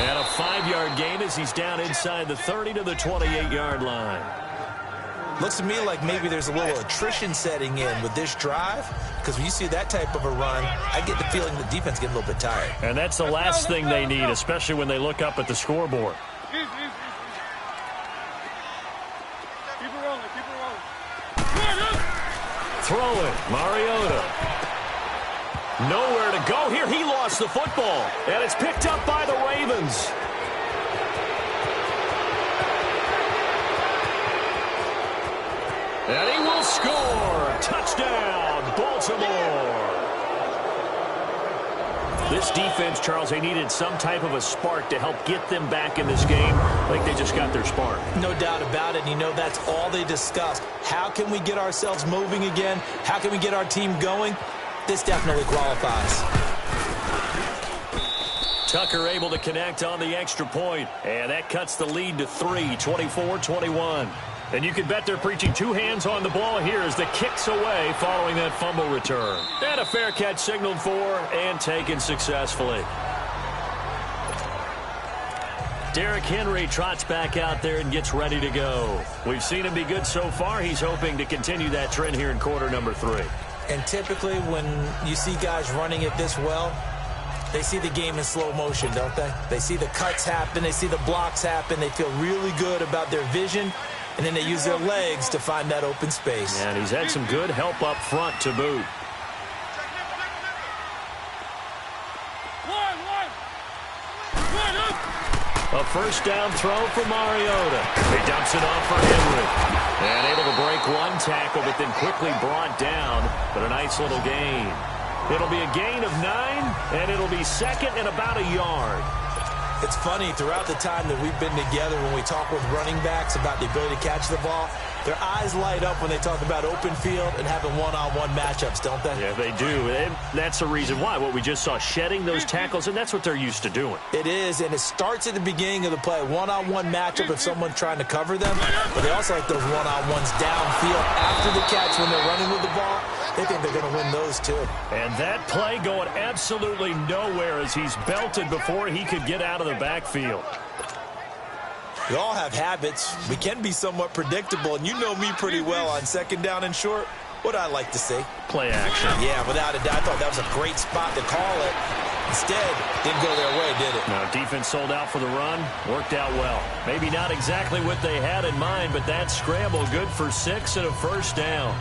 And a 5-yard gain as he's down inside the 30 to the 28-yard line. Looks to me like maybe there's a little attrition setting in with this drive, because when you see that type of a run, I get the feeling the defense getting a little bit tired. And that's the last thing they need, especially when they look up at the scoreboard. Keep it rolling. Throw it, Mariota. Nowhere to go here. He lost the football, and it's picked up by the Ravens. And he will score. Touchdown, Baltimore. This defense, Charles, they needed some type of a spark to help get them back in this game. I think they just got their spark. No doubt about it. And you know that's all they discussed. How can we get ourselves moving again? How can we get our team going? This definitely qualifies. Tucker able to connect on the extra point. And that cuts the lead to 3, 24-21. And you can bet they're preaching two hands on the ball here as the kick's away following that fumble return. And a fair catch signaled for and taken successfully. Derrick Henry trots back out there and gets ready to go. We've seen him be good so far. He's hoping to continue that trend here in quarter number 3. And typically when you see guys running it this well, they see the game in slow motion, don't they? They see the cuts happen. They see the blocks happen. They feel really good about their vision. And then they use their legs to find that open space. And he's had some good help up front to boot. A first down throw for Mariota. He dumps it off for Henry. And able to break one tackle, but then quickly brought down. But a nice little gain. It'll be a gain of 9, and it'll be second and about a yard. It's funny, throughout the time that we've been together, when we talk with running backs about the ability to catch the ball, their eyes light up when they talk about open field and having one-on-one matchups, don't they? Yeah, they do. And that's the reason why. What we just saw, shedding those tackles, and that's what they're used to doing. It is, and it starts at the beginning of the play. One-on-one matchup if someone's trying to cover them, but they also like those one-on-ones downfield after the catch when they're running with the ball. They think they're going to win those, too. And that play going absolutely nowhere as he's belted before he could get out of the backfield. We all have habits. We can be somewhat predictable, and you know me pretty well on second down and short. What I like to say? Play action. Yeah, without a doubt. I thought that was a great spot to call it. Instead, didn't go their way, did it? No, defense sold out for the run. Worked out well. Maybe not exactly what they had in mind, but that scramble good for 6 and a first down.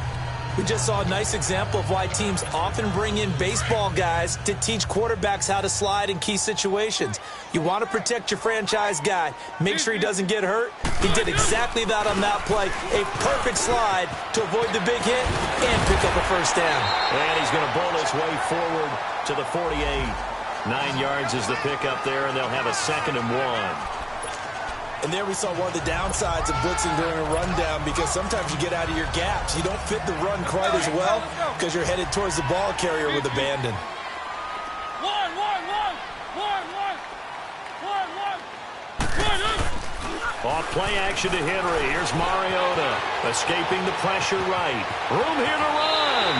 We just saw a nice example of why teams often bring in baseball guys to teach quarterbacks how to slide in key situations. You want to protect your franchise guy. Make sure he doesn't get hurt. He did exactly that on that play. A perfect slide to avoid the big hit and pick up a first down. And he's going to bowl his way forward to the 48. 9 yards is the pickup there, and they'll have a 2nd and 1. And there we saw one of the downsides of blitzing during a rundown, because sometimes you get out of your gaps. You don't fit the run quite as well because you're headed towards the ball carrier with abandon. Off play action to Henry. Here's Mariota escaping the pressure right. Room here to run.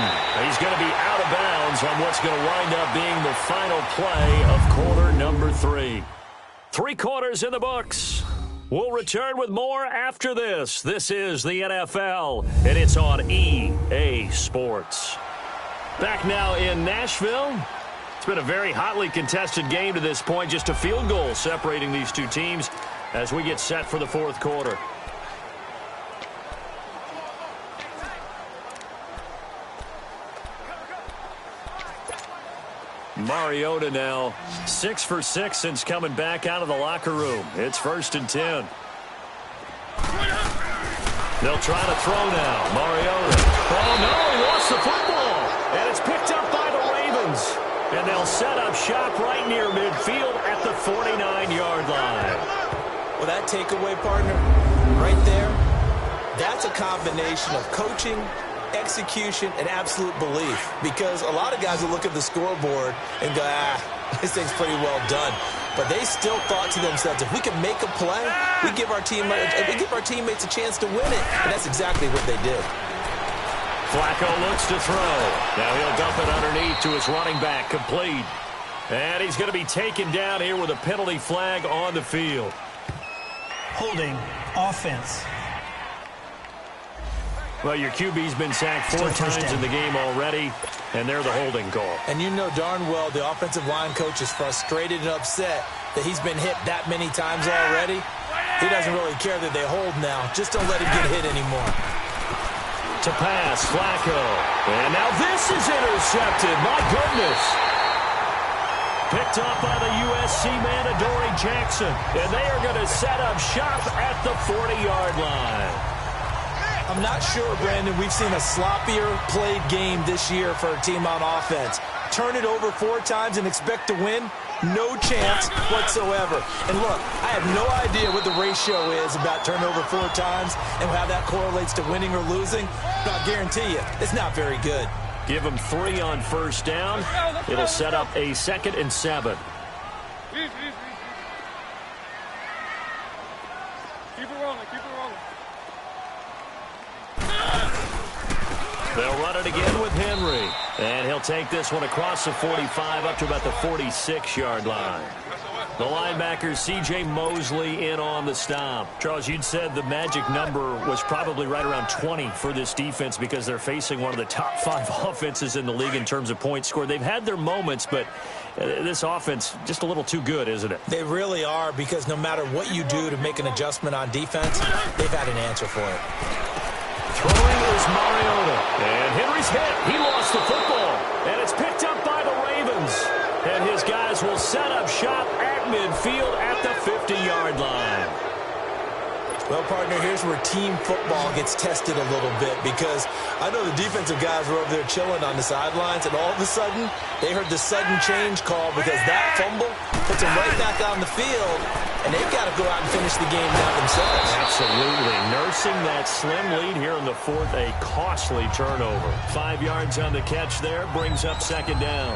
He's going to be out of bounds on what's going to wind up being the final play of quarter number 3. 3 quarters in the books. We'll return with more after this. This is the NFL, and it's on EA Sports. Back now in Nashville. It's been a very hotly contested game to this point. Just a field goal separating these two teams as we get set for the fourth quarter. Mariota now 6 for 6 since coming back out of the locker room. It's 1st and 10. They'll try to throw now. Mariota. Oh, no, he lost the football. And it's picked up by the Ravens. And they'll set up shop right near midfield at the 49-yard line. Well, that takeaway, partner, right there, that's a combination of coaching, execution, and absolute belief. Because a lot of guys will look at the scoreboard and go, this thing's pretty well done. But they still thought to themselves, if we can make a play, we give our teammates a chance to win it. And that's exactly what they did. Flacco looks to throw. Now he'll dump it underneath to his running back, complete. And he's going to be taken down here with a penalty flag on the field. Holding offense. Well, your QB's been sacked 4 times in the game already, and they're the holding call. And you know darn well the offensive line coach is frustrated and upset that he's been hit that many times already. He doesn't really care that they hold now. Just don't let him get hit anymore. To pass, Flacco. And now this is intercepted. My goodness. Picked up by the USC man, Adoree Jackson. And they are going to set up shop at the 40-yard line. I'm not sure, Brandon, we've seen a sloppier played game this year for a team on offense. Turn it over 4 times and expect to win? No chance whatsoever. And look, I have no idea what the ratio is about turnover 4 times and how that correlates to winning or losing. But I'll guarantee you, it's not very good. Give them 3 on first down. It'll set up a 2nd and 7. Keep it rolling, keep it rolling. They'll run it again with Henry. And he'll take this one across the 45 up to about the 46-yard line. The linebacker, C.J. Mosley, in on the stop. Charles, you'd said the magic number was probably right around 20 for this defense because they're facing one of the top 5 offenses in the league in terms of points scored. They've had their moments, but this offense just a little too good, isn't it? They really are, because no matter what you do to make an adjustment on defense, they've had an answer for it. Throwing is Mariota. And Henry's hit. He lost the football. And it's picked up by the Ravens. And his guys will set up shop at midfield at the 50-yard line. Well, partner, here's where team football gets tested a little bit, because I know the defensive guys were over there chilling on the sidelines, and all of a sudden, they heard the sudden change call because that fumble puts them right back on the field, and they've got to go out and finish the game now themselves. Absolutely. Nursing that slim lead here in the 4th, a costly turnover. 5 yards on the catch there, brings up 2nd down.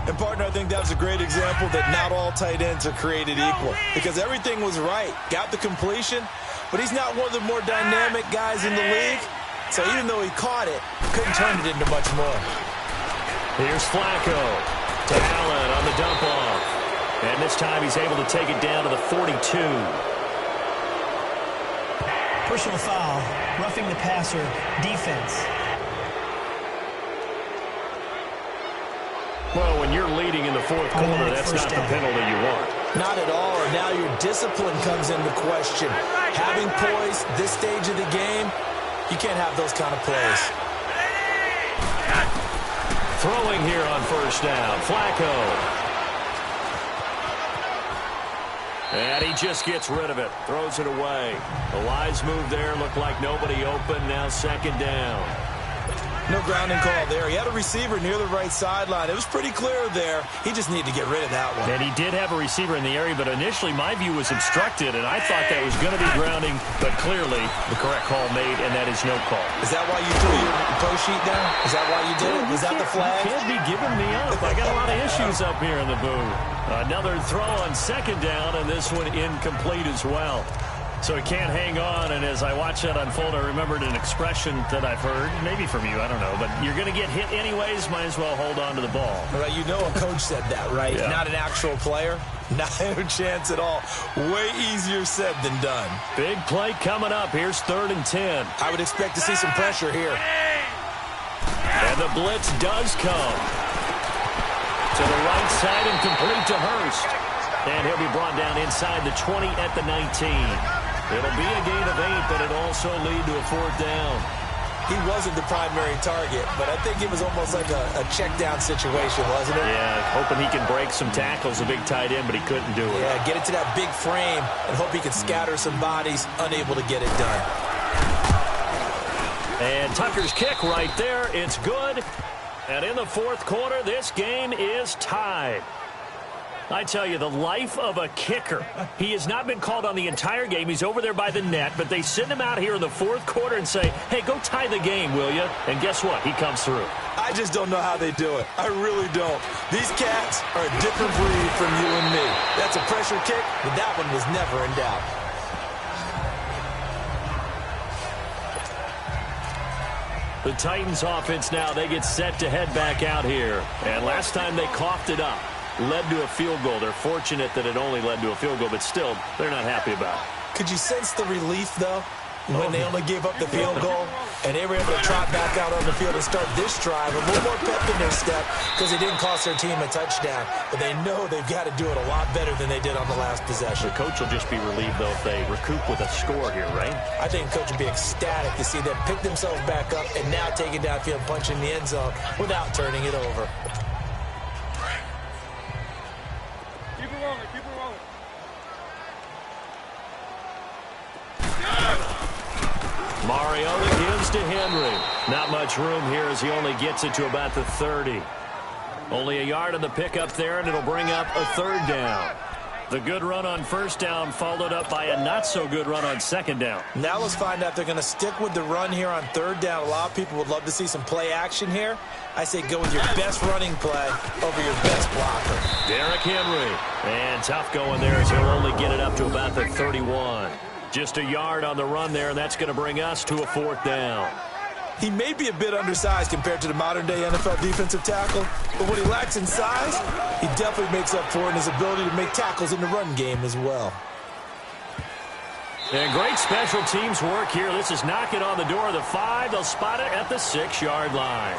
And, partner, I think that was a great example that not all tight ends are created equal, because everything was right. Got the completion, but he's not one of the more dynamic guys in the league. So even though he caught it, couldn't turn it into much more. Here's Flacco to Allen on the dump off. And this time he's able to take it down to the 42. Personal foul, roughing the passer, defense. Well, when you're leading in the 4th quarter, that's not the penalty you want. Not at all. And now your discipline comes into question. Having poise this stage of the game, you can't have those kind of plays. Throwing here on first down, Flacco. And he just gets rid of it, throws it away. The wise move there, looked like nobody open, now 2nd down. No grounding call there. He had a receiver near the right sideline. It was pretty clear there. He just needed to get rid of that one. And he did have a receiver in the area, but initially my view was obstructed, and I thought that was going to be grounding, but clearly the correct call made, and that is no call. Is that why you threw your pro sheet down? Is that why you did it? Was that the flag? You can't be giving me up. I got a lot of issues up here in the booth. Another throw on second down, and this one incomplete as well. So he can't hang on, and as I watch that unfold, I remembered an expression that I've heard, maybe from you, I don't know, but you're going to get hit anyways, might as well hold on to the ball. Right, you know a coach said that, right? Yeah. Not an actual player. Not a chance at all. Way easier said than done. Big play coming up. Here's 3rd and 10. I would expect to see some pressure here. And the blitz does come. To the right side and complete to Hurst. And he'll be brought down inside the 20 at the 19. It'll be a gain of 8, but it'll also lead to a 4th down. He wasn't the primary target, but I think it was almost like a check down situation, wasn't it? Yeah, hoping he can break some tackles, a big tight end, but he couldn't do it. Yeah, get it to that big frame and hope he can scatter some bodies, unable to get it done. And Tucker's kick right there. It's good. And in the 4th quarter, this game is tied. I tell you, the life of a kicker. He has not been called on the entire game. He's over there by the net, but they send him out here in the 4th quarter and say, hey, go tie the game, will you? And guess what? He comes through. I just don't know how they do it. I really don't. These cats are a different breed from you and me. That's a pressure kick, but that one was never in doubt. The Titans offense now, they get set to head back out here. And last time they coughed it up. Led to a field goal. They're fortunate that it only led to a field goal, but still, they're not happy about it. Could you sense the relief, though, when they only gave up the field goal and they were able to trot back out on the field and start this drive, a little more pep in their step because it didn't cost their team a touchdown, but they know they've got to do it a lot better than they did on the last possession. The coach will just be relieved, though, if they recoup with a score here, right? I think the coach would be ecstatic to see them pick themselves back up and now take it downfield, punching the end zone without turning it over. Keep it rolling. Mariota gives to Henry. Not much room here as he only gets it to about the 30. Only a yard on the pickup there, and it'll bring up a 3rd down. The good run on 1st down followed up by a not-so-good run on 2nd down. Now let's find out if they're going to stick with the run here on 3rd down. A lot of people would love to see some play action here. I say go with your best running play over your best blocker. Derrick Henry. And tough going there as he'll only get it up to about the 31. Just a yard on the run there, and that's going to bring us to a 4th down. He may be a bit undersized compared to the modern-day NFL defensive tackle, but what he lacks in size, he definitely makes up for in his ability to make tackles in the run game as well. And great special teams work here. This is knocking on the door of the 5. They'll spot it at the 6-yard line.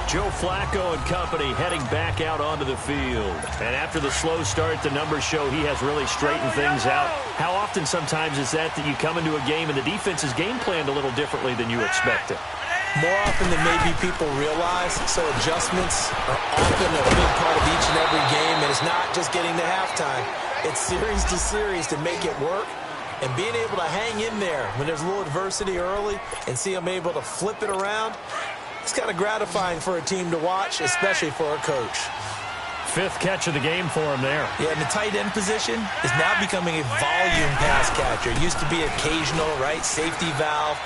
Joe Flacco and company heading back out onto the field. And after the slow start, the numbers show he has really straightened things out. How often sometimes is that you come into a game and the defense is game planned a little differently than you expected? More often than maybe people realize, so adjustments are often a big part of each and every game, and it's not just getting to halftime. It's series to series to make it work, and being able to hang in there when there's a little adversity early and see them able to flip it around, it's kind of gratifying for a team to watch, especially for a coach. 5th catch of the game for him there. Yeah, and the tight end position is now becoming a volume pass catcher. It used to be occasional, right? Safety valve.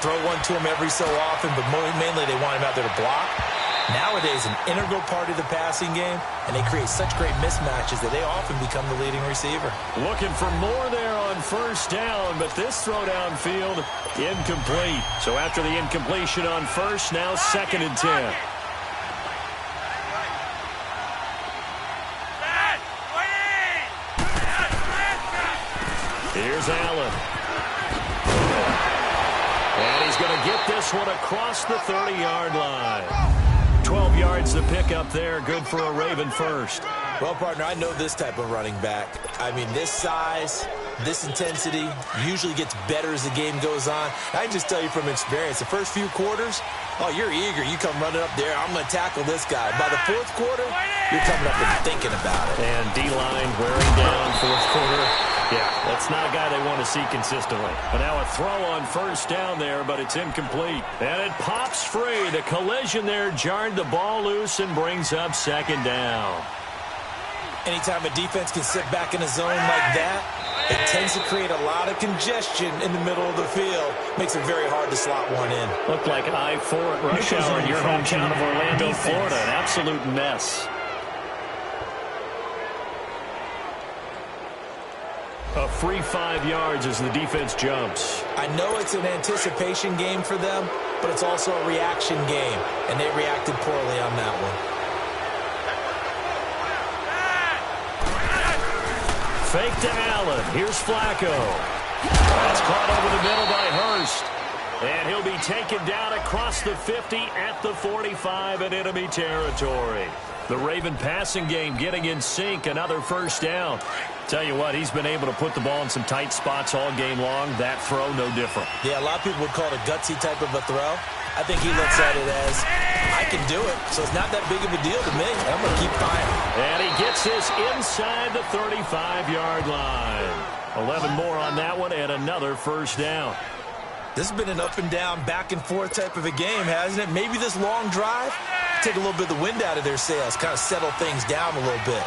Throw one to him every so often, but mainly they want him out there to block. Nowadays, an integral part of the passing game, and they create such great mismatches that they often become the leading receiver. Looking for more there on 1st down, but this throw downfield, incomplete. So after the incompletion on 1st, now 2nd and 10. Here's Allen. And he's going to get this one across the 30-yard line. 12 yards to pick up there. Good for a Raven first. Well, partner, I know this type of running back. I mean, this size, this intensity usually gets better as the game goes on. I can just tell you from experience, the first few quarters, oh, you're eager. You come running up there, I'm going to tackle this guy. By the fourth quarter, you're coming up and thinking about it. And D-line wearing down fourth quarter. Yeah, that's not a guy they want to see consistently. But now a throw on first down there, but it's incomplete. And it pops free. The collision there jarred the ball loose and brings up second down. Anytime a defense can sit back in a zone like that, it tends to create a lot of congestion in the middle of the field. Makes it very hard to slot one in. Looked like I-4 at rush hour in your hometown of Orlando, Florida. An absolute mess. A free 5 yards as the defense jumps. I know it's an anticipation game for them, but it's also a reaction game, and they reacted poorly on that one. Fake to Allen. Here's Flacco. That's caught over the middle by Hurst. And he'll be taken down across the 50 at the 45 in enemy territory. The Raven passing game getting in sync. Another first down. Tell you what, he's been able to put the ball in some tight spots all game long. That throw, no different. Yeah, a lot of people would call it a gutsy type of a throw. I think he looks at it as, I can do it, so it's not that big of a deal to me. I'm going to keep firing. And he gets this inside the 35-yard line. 11 more on that one and another first down. This has been an up-and-down, back-and-forth type of a game, hasn't it? Maybe this long drive, take a little bit of the wind out of their sails, kind of settle things down a little bit.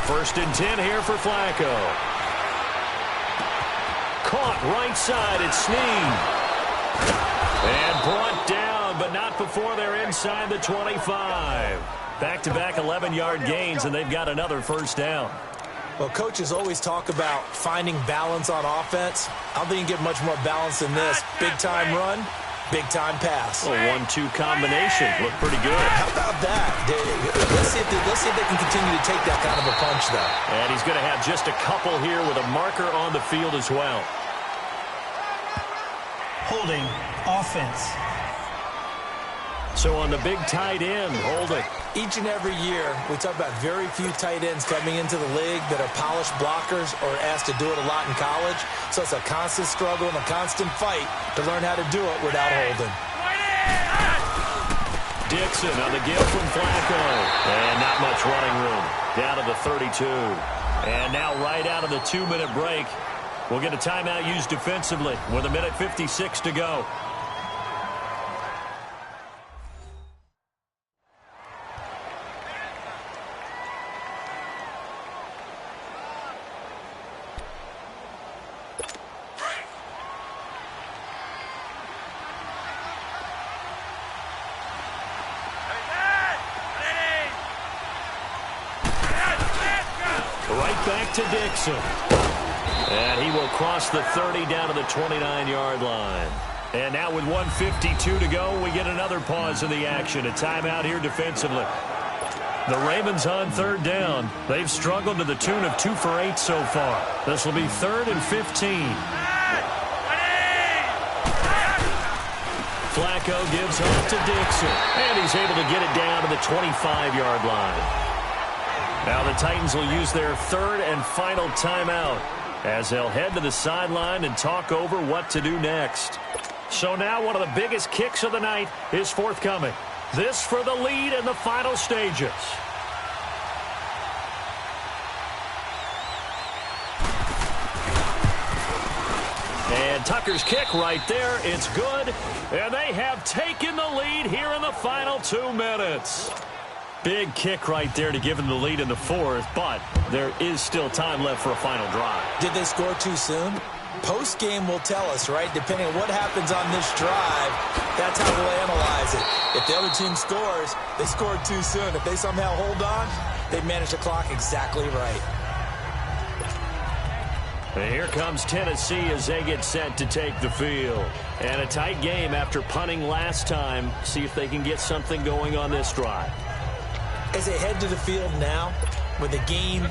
First and 10 here for Flacco. Caught right side, it's Snead. And brought down, but not before they're inside the 25. Back-to-back 11-yard gains, and they've got another first down. Well, coaches always talk about finding balance on offense. I don't think you can get much more balance than this. Big-time run, big-time pass. A 1-2 combination. Looked pretty good. How about that? Let's see if they can continue to take that kind of a punch, though. And he's going to have just a couple here with a marker on the field as well. Holding offense. So on the big tight end, holding. Each and every year, we talk about very few tight ends coming into the league that are polished blockers or asked to do it a lot in college. So it's a constant struggle and a constant fight to learn how to do it without holding. Dixon on the give from Flacco. And not much running room. Down to the 32. And now right out of the 2-minute break, we'll get a timeout used defensively with 1:56 to go. Back to Dixon. And he will cross the 30 down to the 29-yard line. And now with 1:52 to go, we get another pause in the action. A timeout here defensively. The Ravens on third down. They've struggled to the tune of 2 for 8 so far. This will be 3rd and 15. Flacco gives off to Dixon. And he's able to get it down to the 25-yard line. Now the Titans will use their 3rd and final timeout as they'll head to the sideline and talk over what to do next. So now one of the biggest kicks of the night is forthcoming. This for the lead in the final stages. And Tucker's kick right there. It's good. And they have taken the lead here in the final 2 minutes. Big kick right there to give them the lead in the 4th, but there is still time left for a final drive. Did they score too soon? Post-game will tell us, right? Depending on what happens on this drive, that's how we'll analyze it. If the other team scores, they scored too soon. If they somehow hold on, they manage the clock exactly right. And here comes Tennessee as they get set to take the field. And a tight game after punting last time. See if they can get something going on this drive. As they head to the field now, with the game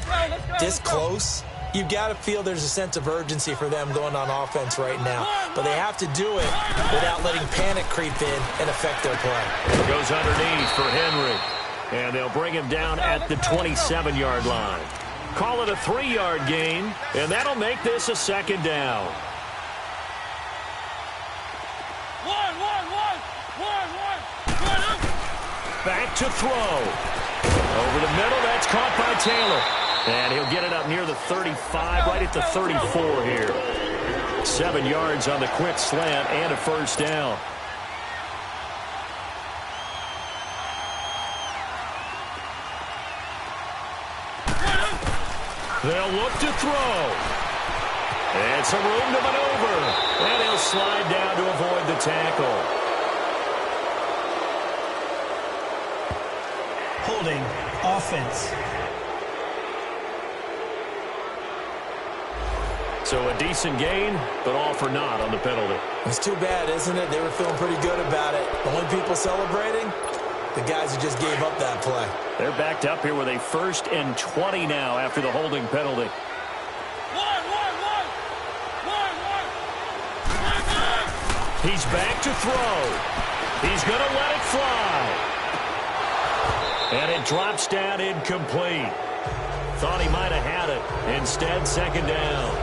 this close, you've got to feel there's a sense of urgency for them going on offense right now. But they have to do it without letting panic creep in and affect their play. Goes underneath for Henry. And they'll bring him down at the 27-yard line. Call it a 3-yard gain, and that'll make this a second down. Back to throw. Over the middle, that's caught by Taylor. And he'll get it up near the 35, right at the 34 here. 7 yards on the quick slant and a first down. They'll look to throw. And some room to maneuver. And he'll slide down to avoid the tackle. Holding offense. So a decent gain, but all for naught on the penalty. It's too bad, isn't it? They were feeling pretty good about it. The only people celebrating, the guys who just gave up that play. They're backed up here with a 1st and 20 now after the holding penalty. He's back to throw. He's going to let it fly. And it drops down incomplete. Thought he might have had it. Instead, second down.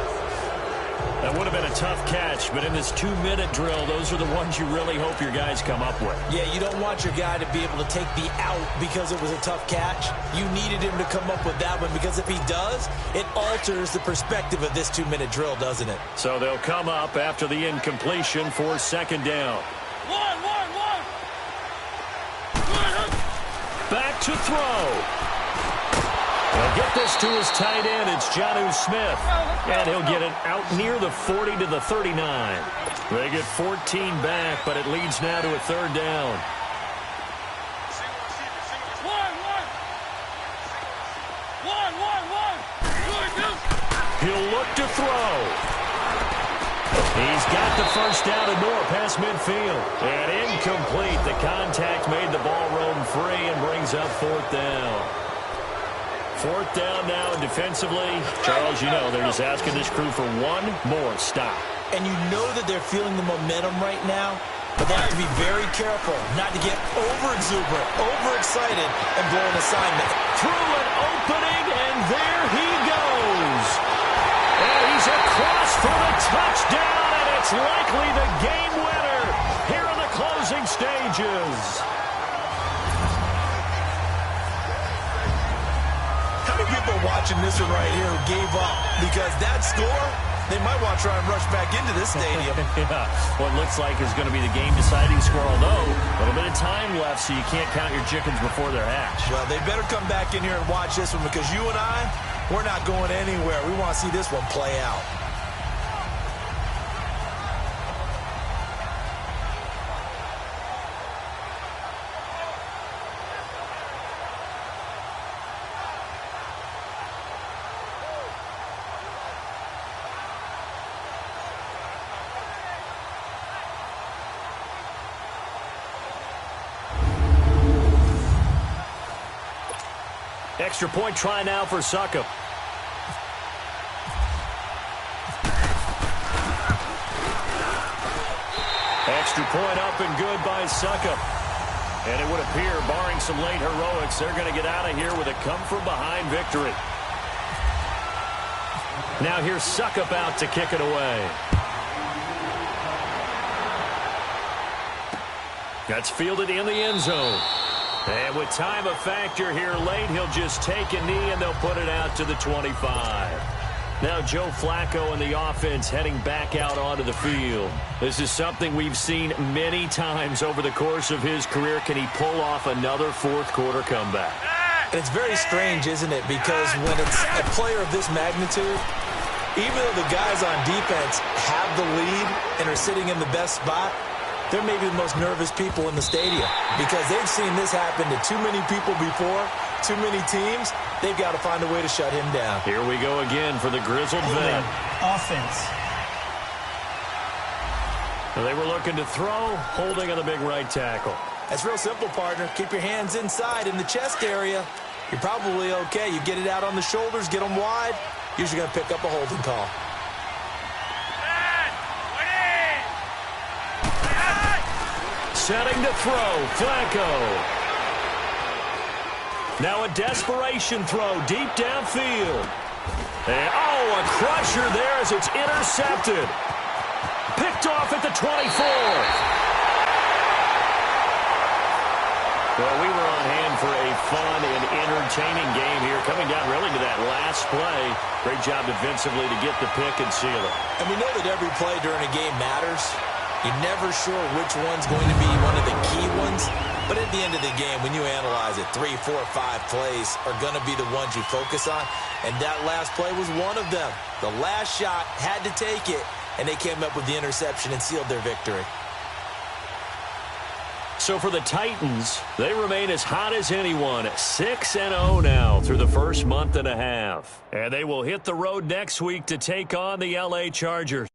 That would have been a tough catch, but in this 2-minute drill, those are the ones you really hope your guys come up with. Yeah, you don't want your guy to be able to take the out because it was a tough catch. You needed him to come up with that one because if he does, it alters the perspective of this 2-minute drill, doesn't it? So they'll come up after the incompletion for second down. Back to throw. He'll get this to his tight end. It's Jonnu Smith. And he'll get it out near the 40 to the 39. They get 14 back, but it leads now to a third down. He'll look to throw. He's got the first down and more past midfield. And incomplete. The contact made the ball roam free and brings up fourth down. Fourth down now, and defensively, Charles, you know, they're just asking this crew for one more stop. And you know that they're feeling the momentum right now, but they have to be very careful not to get over-exuberant, overexcited, and blow an assignment. Through an opening, and there he goes. And he's across for the touchdown, and it's likely the game winner here in the closing stages. People watching this one right here who gave up because that score, they might want to try and rush back into this stadium. Yeah, what looks like is going to be the game-deciding score, although a little bit of time left, so you can't count your chickens before they're hatched. Well, they better come back in here and watch this one because you and I, we're not going anywhere. We want to see this one play out. Extra point try now for Succop. Extra point up and good by Succop. And it would appear, barring some late heroics, they're going to get out of here with a come-from-behind victory. Now here's Succop out to kick it away. That's fielded in the end zone. And with time a factor here late, he'll just take a knee and they'll put it out to the 25. Now Joe Flacco and the offense heading back out onto the field. This is something we've seen many times over the course of his career. Can he pull off another fourth-quarter comeback? And it's very strange, isn't it? Because when it's a player of this magnitude, even though the guys on defense have the lead and are sitting in the best spot, they're maybe the most nervous people in the stadium because they've seen this happen to too many people before, too many teams. They've got to find a way to shut him down. Here we go again for the grizzled vet. Offense. They were looking to throw, holding on the big right tackle. That's real simple, partner. Keep your hands inside in the chest area. You're probably okay. You get it out on the shoulders, get them wide. Usually going to pick up a holding call. Setting to throw, Flacco. Now a desperation throw deep downfield. And, oh, a crusher there as it's intercepted. Picked off at the 24. Well, we were on hand for a fun and entertaining game here, coming down really to that last play. Great job defensively to get the pick and seal it. And we know that every play during a game matters. You're never sure which one's going to be one of the key ones. But at the end of the game, when you analyze it, 3, 4, 5 plays are going to be the ones you focus on. And that last play was one of them. The last shot had to take it, and they came up with the interception and sealed their victory. So for the Titans, they remain as hot as anyone, 6-0 now through the first month and a half. And they will hit the road next week to take on the LA Chargers.